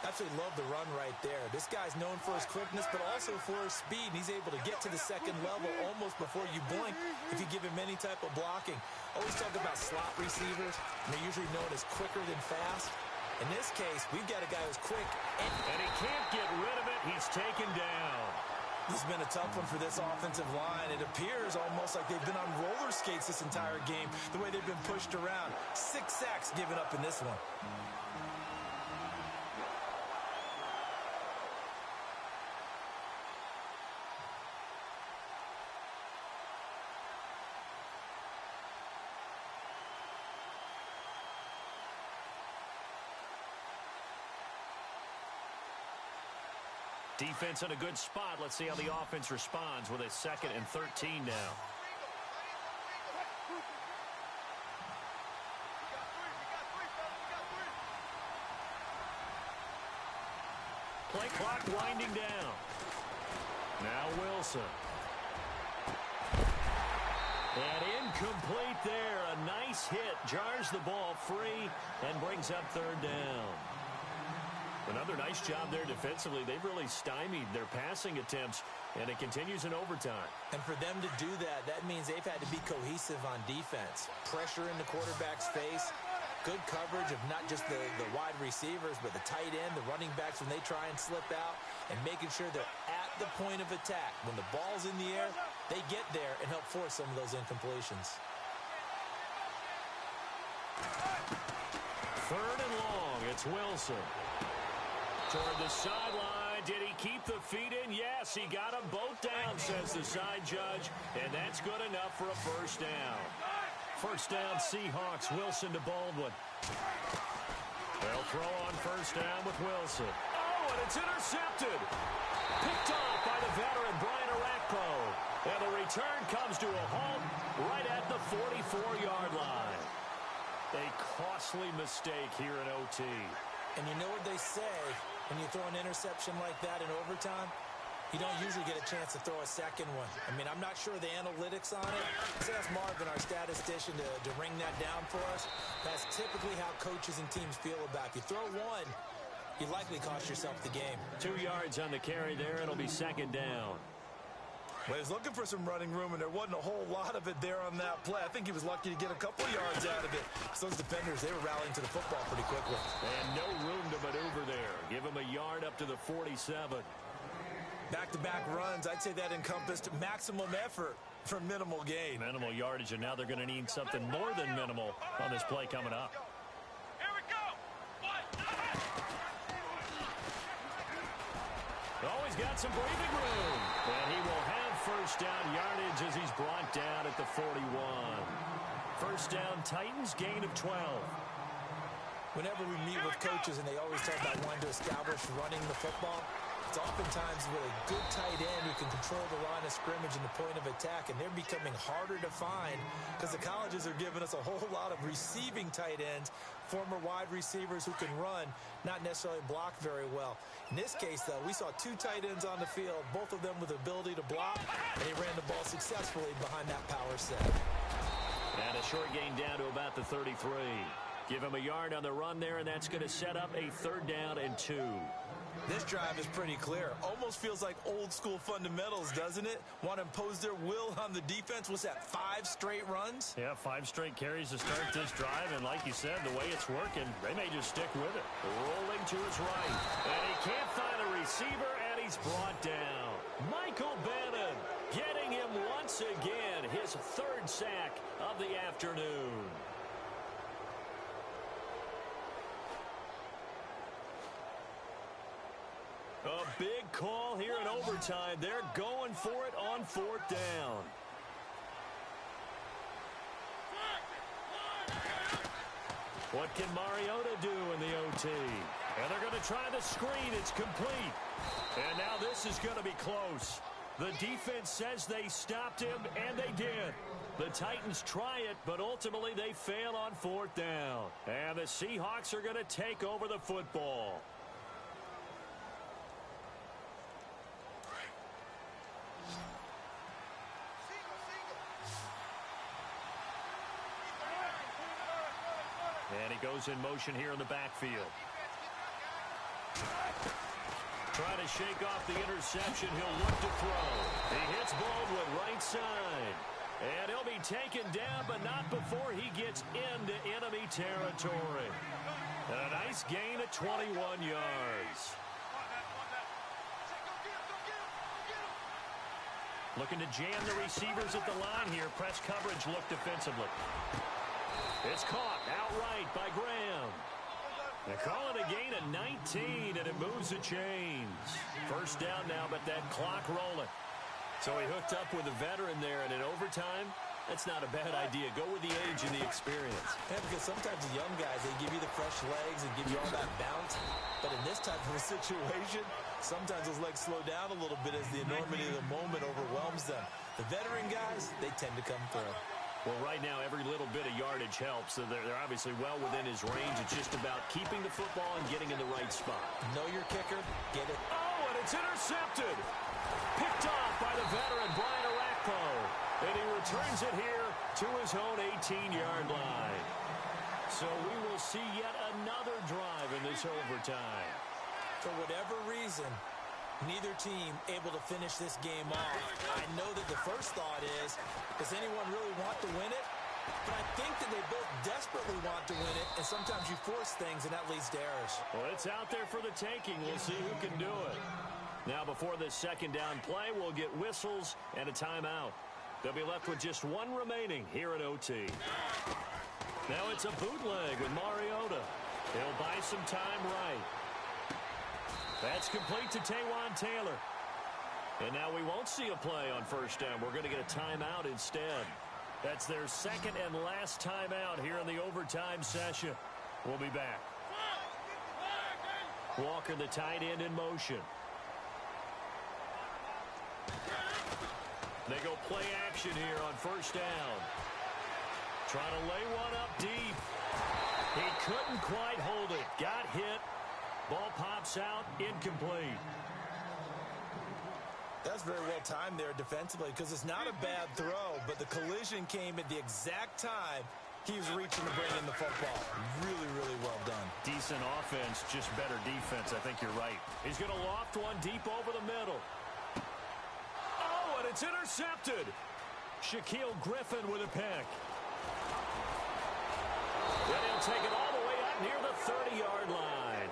Absolutely love the run right there. This guy's known for his quickness, but also for his speed. And he's able to get to the second level almost before you blink if you give him any type of blocking. Always talk about slot receivers, and they're usually known as quicker than fast. In this case, we've got a guy who's quick. And he can't get rid of it. He's taken down. This has been a tough one for this offensive line. It appears almost like they've been on roller skates this entire game, the way they've been pushed around. 6 sacks given up in this one. Defense in a good spot. Let's see how the offense responds with a 2nd and 13 now. Play clock winding down. Now Wilson. And incomplete there. A nice hit. Jars the ball free and brings up 3rd down. Another nice job there defensively. They've really stymied their passing attempts, and it continues in overtime. And for them to do that, that means they've had to be cohesive on defense. Pressure in the quarterback's face, good coverage of not just the wide receivers, but the tight end, the running backs when they try and slip out, and making sure they're at the point of attack. When the ball's in the air, they get there and help force some of those incompletions. 3rd and long. It's Wilson. Toward the sideline. Did he keep the feet in? Yes, he got them both down, says the side judge. And that's good enough for a 1st down. 1st down, Seahawks. Wilson to Baldwin. They'll throw on 1st down with Wilson. Oh, and it's intercepted. Picked off by the veteran, Brian Orakpo. And the return comes to a halt right at the 44-yard line. A costly mistake here in OT. And you know what they say, when you throw an interception like that in overtime, you don't usually get a chance to throw a second one. I mean, I'm not sure the analytics on it. Let's ask Marvin, our statistician, to ring that down for us. That's typically how coaches and teams feel about it. If you throw one, you likely cost yourself the game. 2 yards on the carry there. It'll be 2nd down. Well, he was looking for some running room, and there wasn't a whole lot of it there on that play. I think he was lucky to get a couple yards out of it. So those defenders, they were rallying to the football pretty quickly. And no room to maneuver there. Give him a yard up to the 47. Back-to-back runs, I'd say that encompassed maximum effort for minimal gain. Minimal yardage, and now they're going to need something more than minimal on this play coming up. Oh, he's got some breathing room. And he will have first down yardage as he's brought down at the 41. First down, Titans, gain of 12. Whenever we meet with coaches and they always talk about wanting to establish running the football, it's oftentimes with a good tight end who can control the line of scrimmage and the point of attack, and they're becoming harder to find because the colleges are giving us a whole lot of receiving tight ends, former wide receivers who can run, not necessarily block very well. In this case, though, we saw two tight ends on the field, both of them with the ability to block, and they ran the ball successfully behind that power set. And a short gain down to about the 33. Give him a yard on the run there, and that's going to set up a 3rd down and 2. This drive is pretty clear. Almost feels like old-school fundamentals, doesn't it? Want to impose their will on the defense. What's that, 5 straight runs? Yeah, 5 straight carries to start this drive. And like you said, the way it's working, they may just stick with it. Rolling to his right. And he can't find a receiver, and he's brought down. Michael Bannon getting him once again. His 3rd sack of the afternoon. A big call here in overtime. They're going for it on 4th down. What can Mariota do in the OT? And they're going to try the screen. It's complete. And now this is going to be close. The defense says they stopped him, and they did. The Titans try it, but ultimately they fail on 4th down. And the Seahawks are going to take over the football. And he goes in motion here in the backfield. Trying to shake off the interception. He'll look to throw. He hits Baldwin right side. And he'll be taken down, but not before he gets into enemy territory. And a nice gain of 21 yards. Looking to jam the receivers at the line here. Press coverage look defensively. It's caught outright by Graham. They call it a gain of 19, and it moves the chains. First down now, but that clock rolling. So he hooked up with a veteran there, and in overtime, that's not a bad idea. Go with the age and the experience. Yeah, because sometimes the young guys, they give you the fresh legs and give you all that bounce. But in this type of a situation, sometimes those legs slow down a little bit as the enormity of the moment overwhelms them. The veteran guys, they tend to come through. Well, right now, every little bit of yardage helps. So they're obviously well within his range. It's just about keeping the football and getting in the right spot. Know your kicker, get it. Oh, and it's intercepted. Picked off by the veteran, Brian Arakpo. And he returns it here to his own 18-yard line. So we will see yet another drive in this overtime. For whatever reason, neither team able to finish this game off. I know that the first thought is, does anyone really want to win it? But I think that they both desperately want to win it, and sometimes you force things, and that leads to errors. Well, it's out there for the taking. We'll see who can do it. Now, before this second down play, we'll get whistles and a timeout. They'll be left with just one remaining here at OT. Now it's a bootleg with Mariota. He'll buy some time right. That's complete to Taywan Taylor. And now we won't see a play on first down. We're going to get a timeout instead. That's their second and last timeout here in the overtime session. We'll be back. Walker, the tight end, in motion. They go play action here on first down. Trying to lay one up deep. He couldn't quite hold it. Got hit. Ball pops out, incomplete. That's very well timed there defensively because it's not a bad throw, but the collision came at the exact time he was reaching to bring in the football. Really, really well done. Decent offense, just better defense. I think you're right. He's going to loft one deep over the middle. Oh, and And it's intercepted. Shaquille Griffin with a pick. And he'll take it all the way up near the 30-yard line.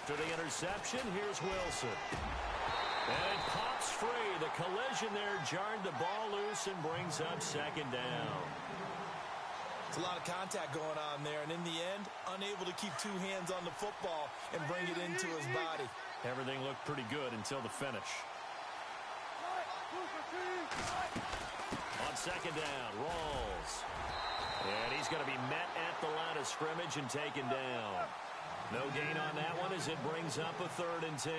After the interception, here's Wilson. And it pops free. The collision there jarred the ball loose and brings up second down. It's a lot of contact going on there, and in the end, unable to keep two hands on the football and bring it into his body. Everything looked pretty good until the finish. On second down, Rawls. And he's going to be met at the line of scrimmage and taken down. No gain on that one as it brings up a 3rd and 10.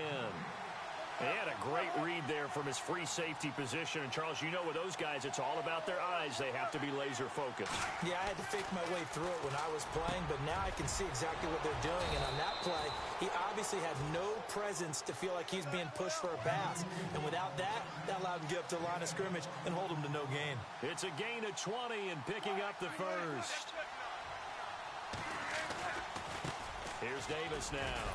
He had a great read there from his free safety position. And, Charles, you know with those guys, it's all about their eyes. They have to be laser focused. Yeah, I had to fake my way through it when I was playing, but now I can see exactly what they're doing. And on that play, he obviously had no presence to feel like he's being pushed for a pass. And without that, that allowed him to get up to the line of scrimmage and hold him to no gain. It's a gain of 20 and picking up the first. Here's Davis now.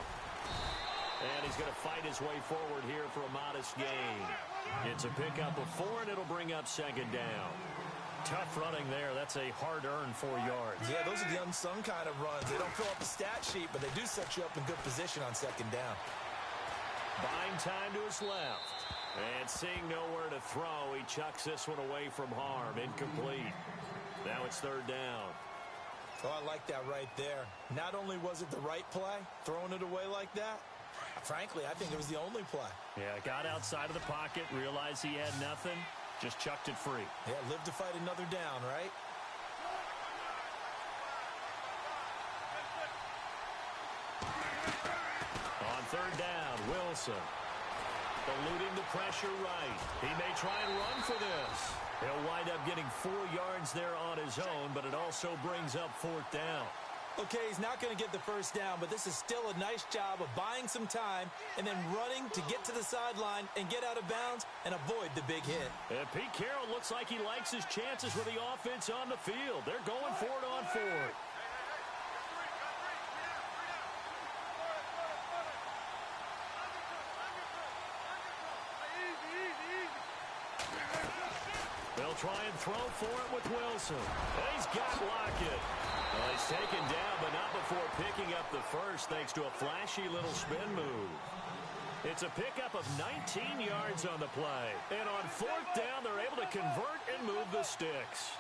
And he's going to fight his way forward here for a modest gain. It's a pickup of 4, and it'll bring up second down. Tough running there. That's a hard-earned 4 yards. Yeah, those are the unsung kind of runs. They don't fill up the stat sheet, but they do set you up in good position on second down. Buying time to his left. And seeing nowhere to throw, he chucks this one away from harm. Incomplete. Now it's 3rd down. Oh, I like that right there. Not only was it the right play, throwing it away like that, frankly, I think it was the only play. Yeah, got outside of the pocket, realized he had nothing, just chucked it free. Yeah, live to fight another down, right? On 3rd down, Wilson. Eluding the pressure right. He may try and run for this. He'll wind up getting 4 yards there on his own, but it also brings up 4th down. Okay, he's not going to get the first down, but this is still a nice job of buying some time and then running to get to the sideline and get out of bounds and avoid the big hit. And Pete Carroll looks like he likes his chances with the offense on the field. They're going for it on 4th. They'll try and throw for it with Wilson. And he's got Lockett. Well, he's taken down, but not before picking up the first thanks to a flashy little spin move. It's a pickup of 19 yards on the play. And on 4th down, they're able to convert and move the sticks.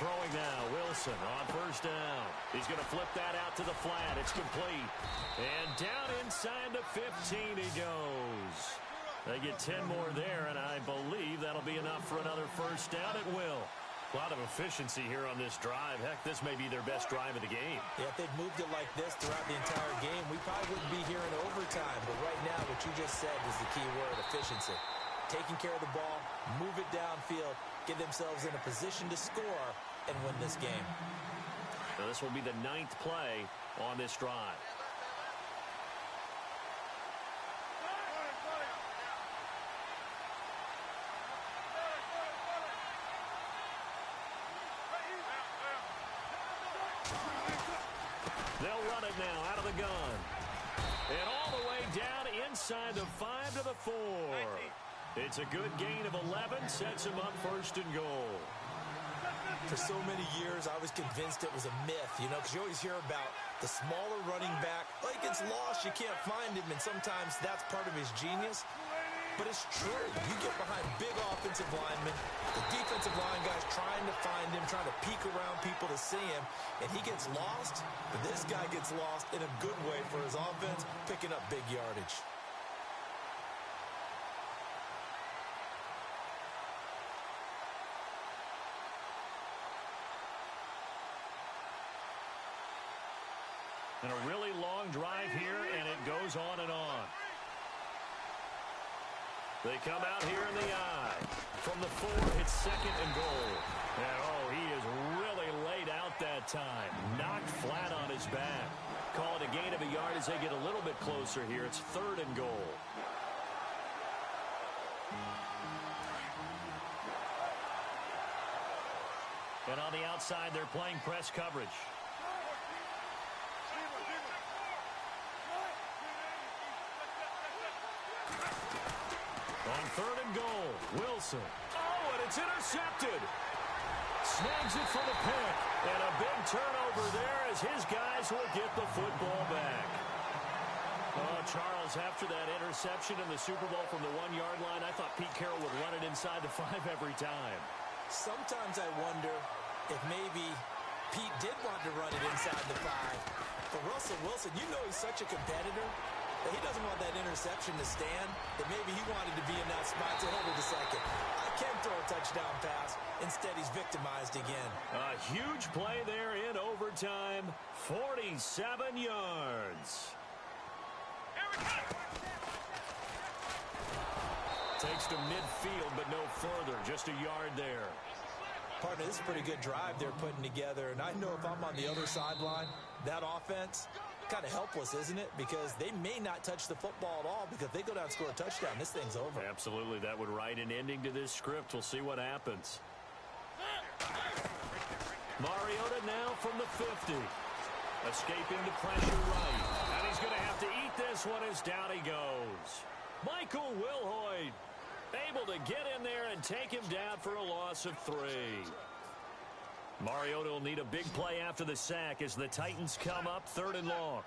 Throwing now, Wilson on 1st down. He's going to flip that out to the flat. It's complete. And down inside the 15 he goes. They get 10 more there, and I believe that'll be enough for another first down at will. A lot of efficiency here on this drive. Heck, this may be their best drive of the game. Yeah, if they'd moved it like this throughout the entire game, we probably wouldn't be here in overtime. But right now, what you just said was the key word, efficiency. Taking care of the ball, move it downfield, get themselves in a position to score, and win this game. Now this will be the 9th play on this drive. They'll run it now out of the gun. And all the way down inside the 5 to the 4. It's a good gain of 11, sets him up 1st and goal. For so many years, I was convinced it was a myth, you know, because you always hear about the smaller running back. Oh, he gets lost, you can't find him, and sometimes that's part of his genius. But it's true. You get behind big offensive linemen, the defensive line guy's trying to find him, trying to peek around people to see him, and he gets lost. But this guy gets lost in a good way for his offense, picking up big yardage. And a really long drive here, and it goes on and on. They come out here in the I. From the 4, it's second and goal. And, oh, he is really laid out that time. Knocked flat on his back. Call it a gain of a yard as they get a little bit closer here. It's third and goal. And on the outside, they're playing press coverage. On third and goal, Wilson. Oh, and it's intercepted. Snags it for the pick. And a big turnover there as his guys will get the football back. Oh, Charles, after that interception in the Super Bowl from the 1-yard line, I thought Pete Carroll would run it inside the 5 every time. Sometimes I wonder if maybe Pete did want to run it inside the 5. But Russell Wilson, you know he's such a competitor that he doesn't want that interception to stand, that maybe he wanted to be in that spot to hold it a second. I can't throw a touchdown pass. Instead, he's victimized again. A huge play there in overtime. 47 yards. Takes to midfield, but no further. Just a yard there. Partner, this is a pretty good drive they're putting together. And I know if I'm on the other sideline, that offense, kind of helpless, isn't it? Because they may not touch the football at all, because if they go down and score a touchdown, this thing's over. Absolutely. That would write an ending to this script. We'll see what happens. Mariota now from the 50. Escaping the pressure right. And he's going to have to eat this one as down he goes. Michael Wilhoit able to get in there and take him down for a loss of 3. Mariota will need a big play after the sack as the Titans come up third and long.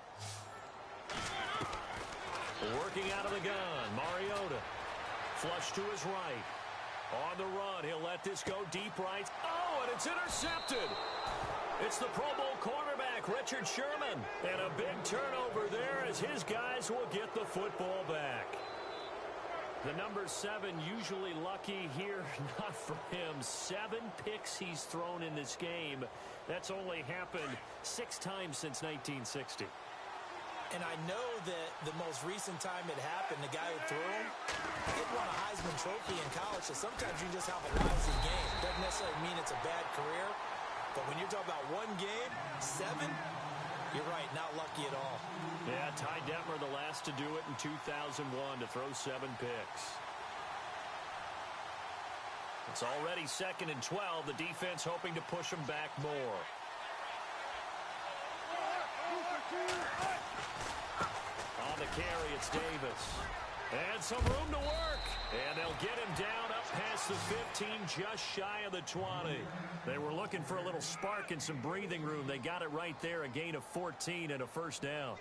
Working out of the gun, Mariota. Flush to his right. On the run, he'll let this go deep right. Oh, and it's intercepted. It's the Pro Bowl cornerback, Richard Sherman. And a big turnover there as his guys will get the football back. The number 7 usually lucky here, not for him. 7 picks he's thrown in this game. That's only happened 6 times since 1960. And I know that the most recent time it happened, the guy who threw him, he won a Heisman Trophy in college, so sometimes you just have a lousy game. Doesn't necessarily mean it's a bad career, but when you're talking about one game, 7, you're right, not lucky at all. Yeah, Ty Detmer the last to do it in 2001 to throw 7 picks. It's already second and 12. The defense hoping to push them back more. On the carry, it's Davis. And some room to work. And they'll get him down up past the 15, just shy of the 20. They were looking for a little spark and some breathing room. They got it right there, a gain of 14 and a first down.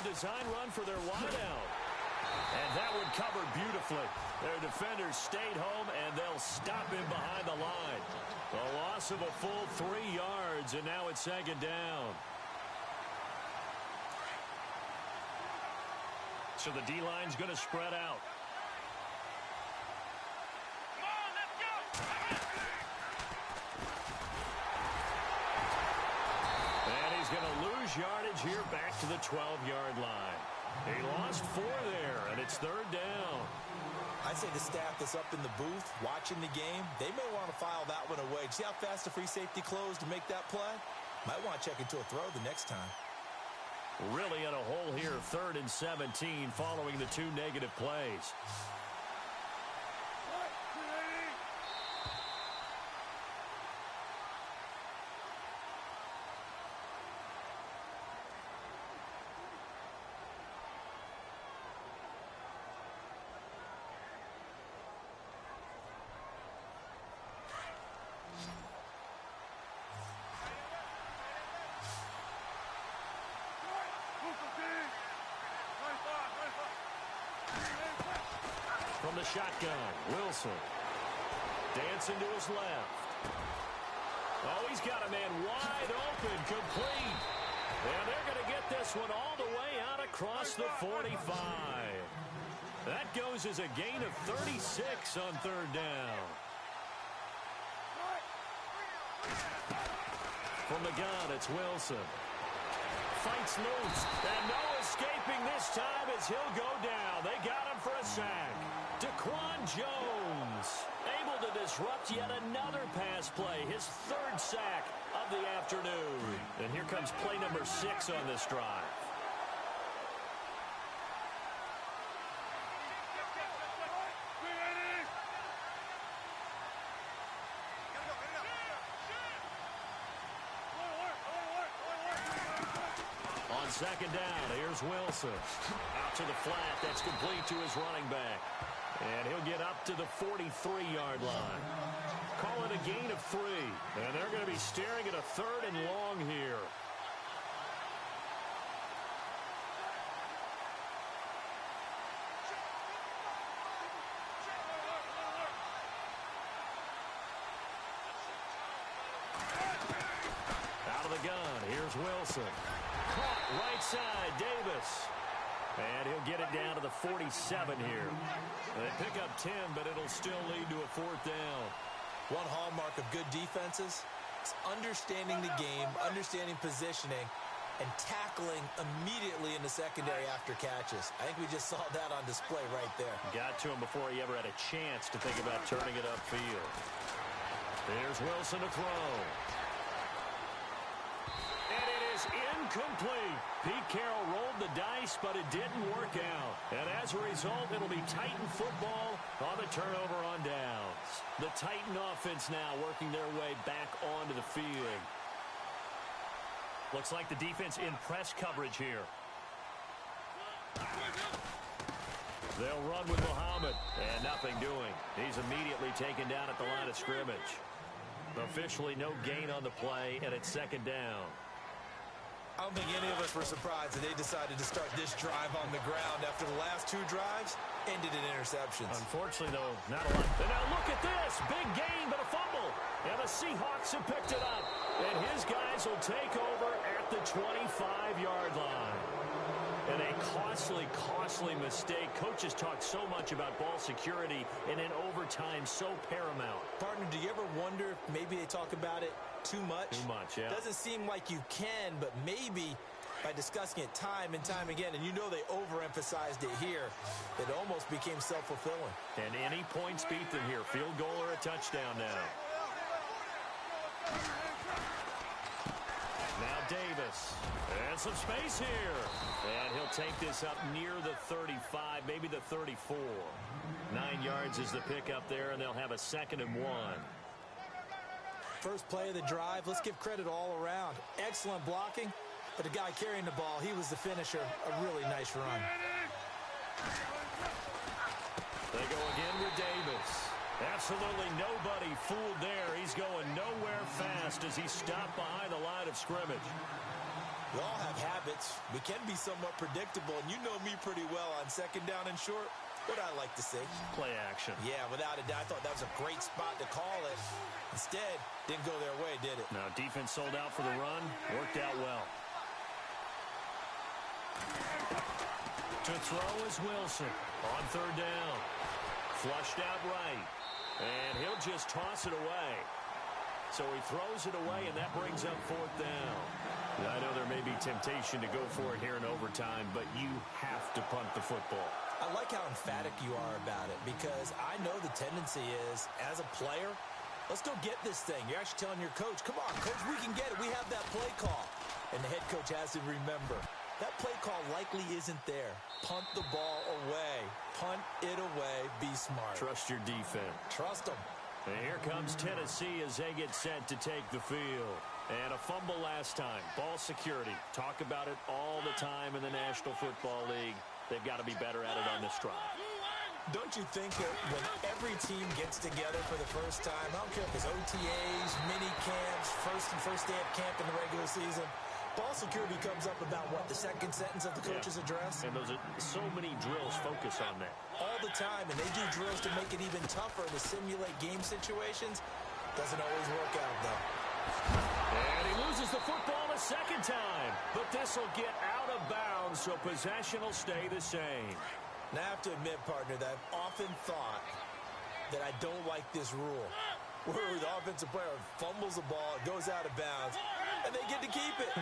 Design run for their wideout. And that one covered beautifully. Their defenders stayed home, and they'll stop him behind the line. A loss of a full 3 yards, and now it's second down. So the D-line's going to spread out. Going to lose yardage here back to the 12-yard line. He lost 4 there, and it's third down. I'd say the staff that's up in the booth watching the game, they may want to file that one away. See how fast the free safety closed to make that play? Might want to check into a throw the next time. Really in a hole here, 3rd and 17 following the 2 negative plays. From the shotgun, Wilson. Dancing to his left. Oh, he's got a man wide open, complete. And they're going to get this one all the way out across the 45. That goes as a gain of 36 on third down. From the gun, it's Wilson. Fights loose, and no escaping this time as he'll go down. They got him for a sack. Daquan Jones able to disrupt yet another pass play, his third sack of the afternoon. And here comes play number 6 on this drive. On second down, here's Wilson. Out to the flat, that's complete to his running back. And he'll get up to the 43-yard line. Call it a gain of 3. And they're going to be staring at a third and long here. Out of the gun, here's Wilson. Caught right side, Davis. And he'll get it down to the 47 here. They pick up 10, but it'll still lead to a fourth down. One hallmark of good defenses is understanding the game, understanding positioning, and tackling immediately in the secondary after catches. I think we just saw that on display right there. Got to him before he ever had a chance to think about turning it upfield. There's Wilson to throw. And it is incomplete. Pete Carroll rolled the dice, but it didn't work out. And as a result, it'll be Titan football on the turnover on downs. The Titan offense now working their way back onto the field. Looks like the defense in press coverage here. They'll run with Muhammad, and nothing doing. He's immediately taken down at the line of scrimmage. Officially no gain on the play, and it's second down. I don't think any of us were surprised that they decided to start this drive on the ground after the last 2 drives ended in interceptions. Unfortunately, though, not a lot. And now look at this. Big gain, but a fumble. And the Seahawks have picked it up. And his guys will take over at the 25-yard line. And a costly mistake. Coaches talk so much about ball security, and in overtime, so paramount. Partner, do you ever wonder if maybe they talk about it too much? Too much, yeah. Doesn't seem like you can, but maybe by discussing it time and time again, and you know they overemphasized it here, it almost became self-fulfilling. And any points beat them here. Field goal or a touchdown now. Now Davis. And some space here. And he'll take this up near the 35, maybe the 34. 9 yards is the pickup there, and they'll have a 2nd and 1. First play of the drive, let's give credit all around. Excellent blocking, but the guy carrying the ball, he was the finisher. A really nice run. They go again with Davis. Absolutely nobody fooled there. He's going nowhere fast as he stopped behind the line of scrimmage. We all have habits. We can be somewhat predictable, and you know me pretty well on second down and short. What I like to see. Play action. Yeah, without a doubt. I thought that was a great spot to call it. Instead, didn't go their way, did it? Now, defense sold out for the run. Worked out well. To throw is Wilson on third down. Flushed out right. And he'll just toss it away. So he throws it away, and that brings up fourth down. I know there may be temptation to go for it here in overtime, but you have to punt the football. I like how emphatic you are about it, because I know the tendency is, as a player, let's go get this thing. You're actually telling your coach, come on, coach, we can get it. We have that play call. And the head coach has to remember, that play call likely isn't there. Punt the ball away. Punt it away. Be smart. Trust your defense. Trust them. And here comes Tennessee as they get set to take the field. And a fumble last time. Ball security. Talk about it all the time in the National Football League. They've got to be better at it on this drive. Don't you think that when every team gets together for the first time, I don't care if it's OTAs, mini camps, first day of camp in the regular season, ball security comes up about, what, the second sentence of the coach's address? And those are so many drills focus on that. All the time, and they do drills to make it even tougher to simulate game situations. Doesn't always work out, though. And he loses the football a second time. But this will get out of bounds, so possession will stay the same. Now, I have to admit, partner, that I've often thought that I don't like this rule, where the offensive player fumbles the ball, it goes out of bounds, and they get to keep it.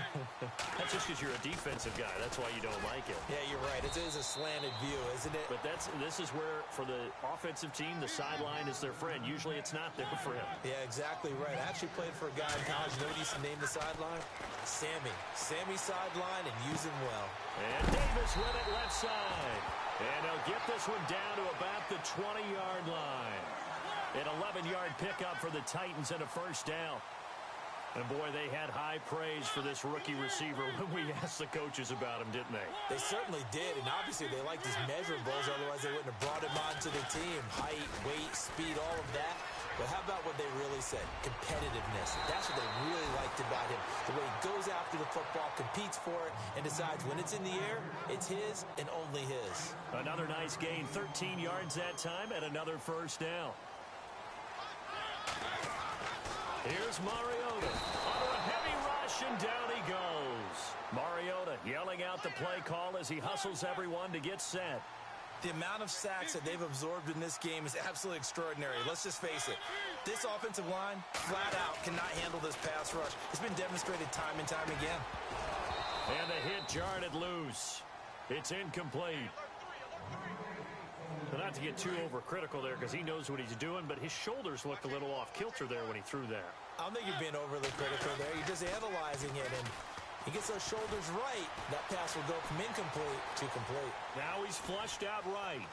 That's just because you're a defensive guy. That's why you don't like it. Yeah, you're right. It is a slanted view, isn't it? But this is where, for the offensive team, the sideline is their friend. Usually it's not their friend. Yeah, exactly right. I actually played for a guy in college. You know what he used to name the sideline? Sammy. Sammy sideline, and use him well. And Davis with it left side. And he'll get this one down to about the 20-yard line. An 11-yard pickup for the Titans and a first down. And, boy, they had high praise for this rookie receiver when we asked the coaches about him, didn't they? They certainly did, and obviously they liked his measurables, otherwise they wouldn't have brought him onto the team. Height, weight, speed, all of that. But how about what they really said? Competitiveness. That's what they really liked about him. The way he goes after the football, competes for it, and decides when it's in the air, it's his and only his. Another nice gain, 13 yards that time, and another first down. Here's Mariota. Under a heavy rush, and down he goes. Mariota yelling out the play call as he hustles everyone to get set. The amount of sacks that they've absorbed in this game is absolutely extraordinary. Let's just face it. This offensive line, flat out, cannot handle this pass rush. It's been demonstrated time and time again. And the hit jarred it loose. It's incomplete. Not to get too overcritical there because he knows what he's doing, but his shoulders looked a little off kilter there when he threw that. I don't think you're being overly critical there. You're just analyzing it, and he gets those shoulders right. That pass will go from incomplete to complete. Now he's flushed out right.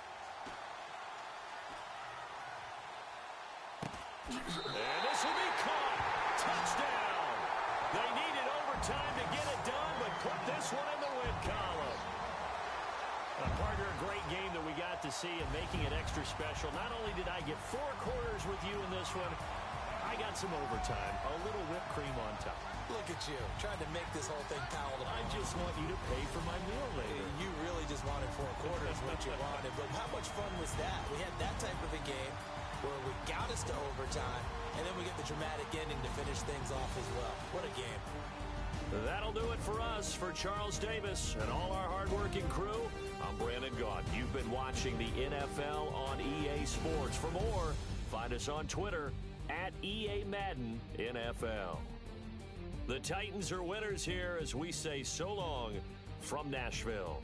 And this will be caught. Touchdown. They needed overtime to get it done, but put this one in the win column. Partner, a great game that we got to see and making it extra special. Not only did I get 4 quarters with you in this one, I got some overtime. A little whipped cream on top. Look at you, trying to make this whole thing palatable. I just want you to pay for my meal later. You really just wanted 4 quarters, what you wanted. But how much fun was that? We had that type of a game where we got us to overtime, and then we get the dramatic ending to finish things off as well. What a game. That'll do it for us. For Charles Davis and all our hardworking crew, I'm Brandon Gaudin. You've been watching the NFL on EA Sports. For more, find us on Twitter at EA Madden NFL. The Titans are winners here as we say so long from Nashville.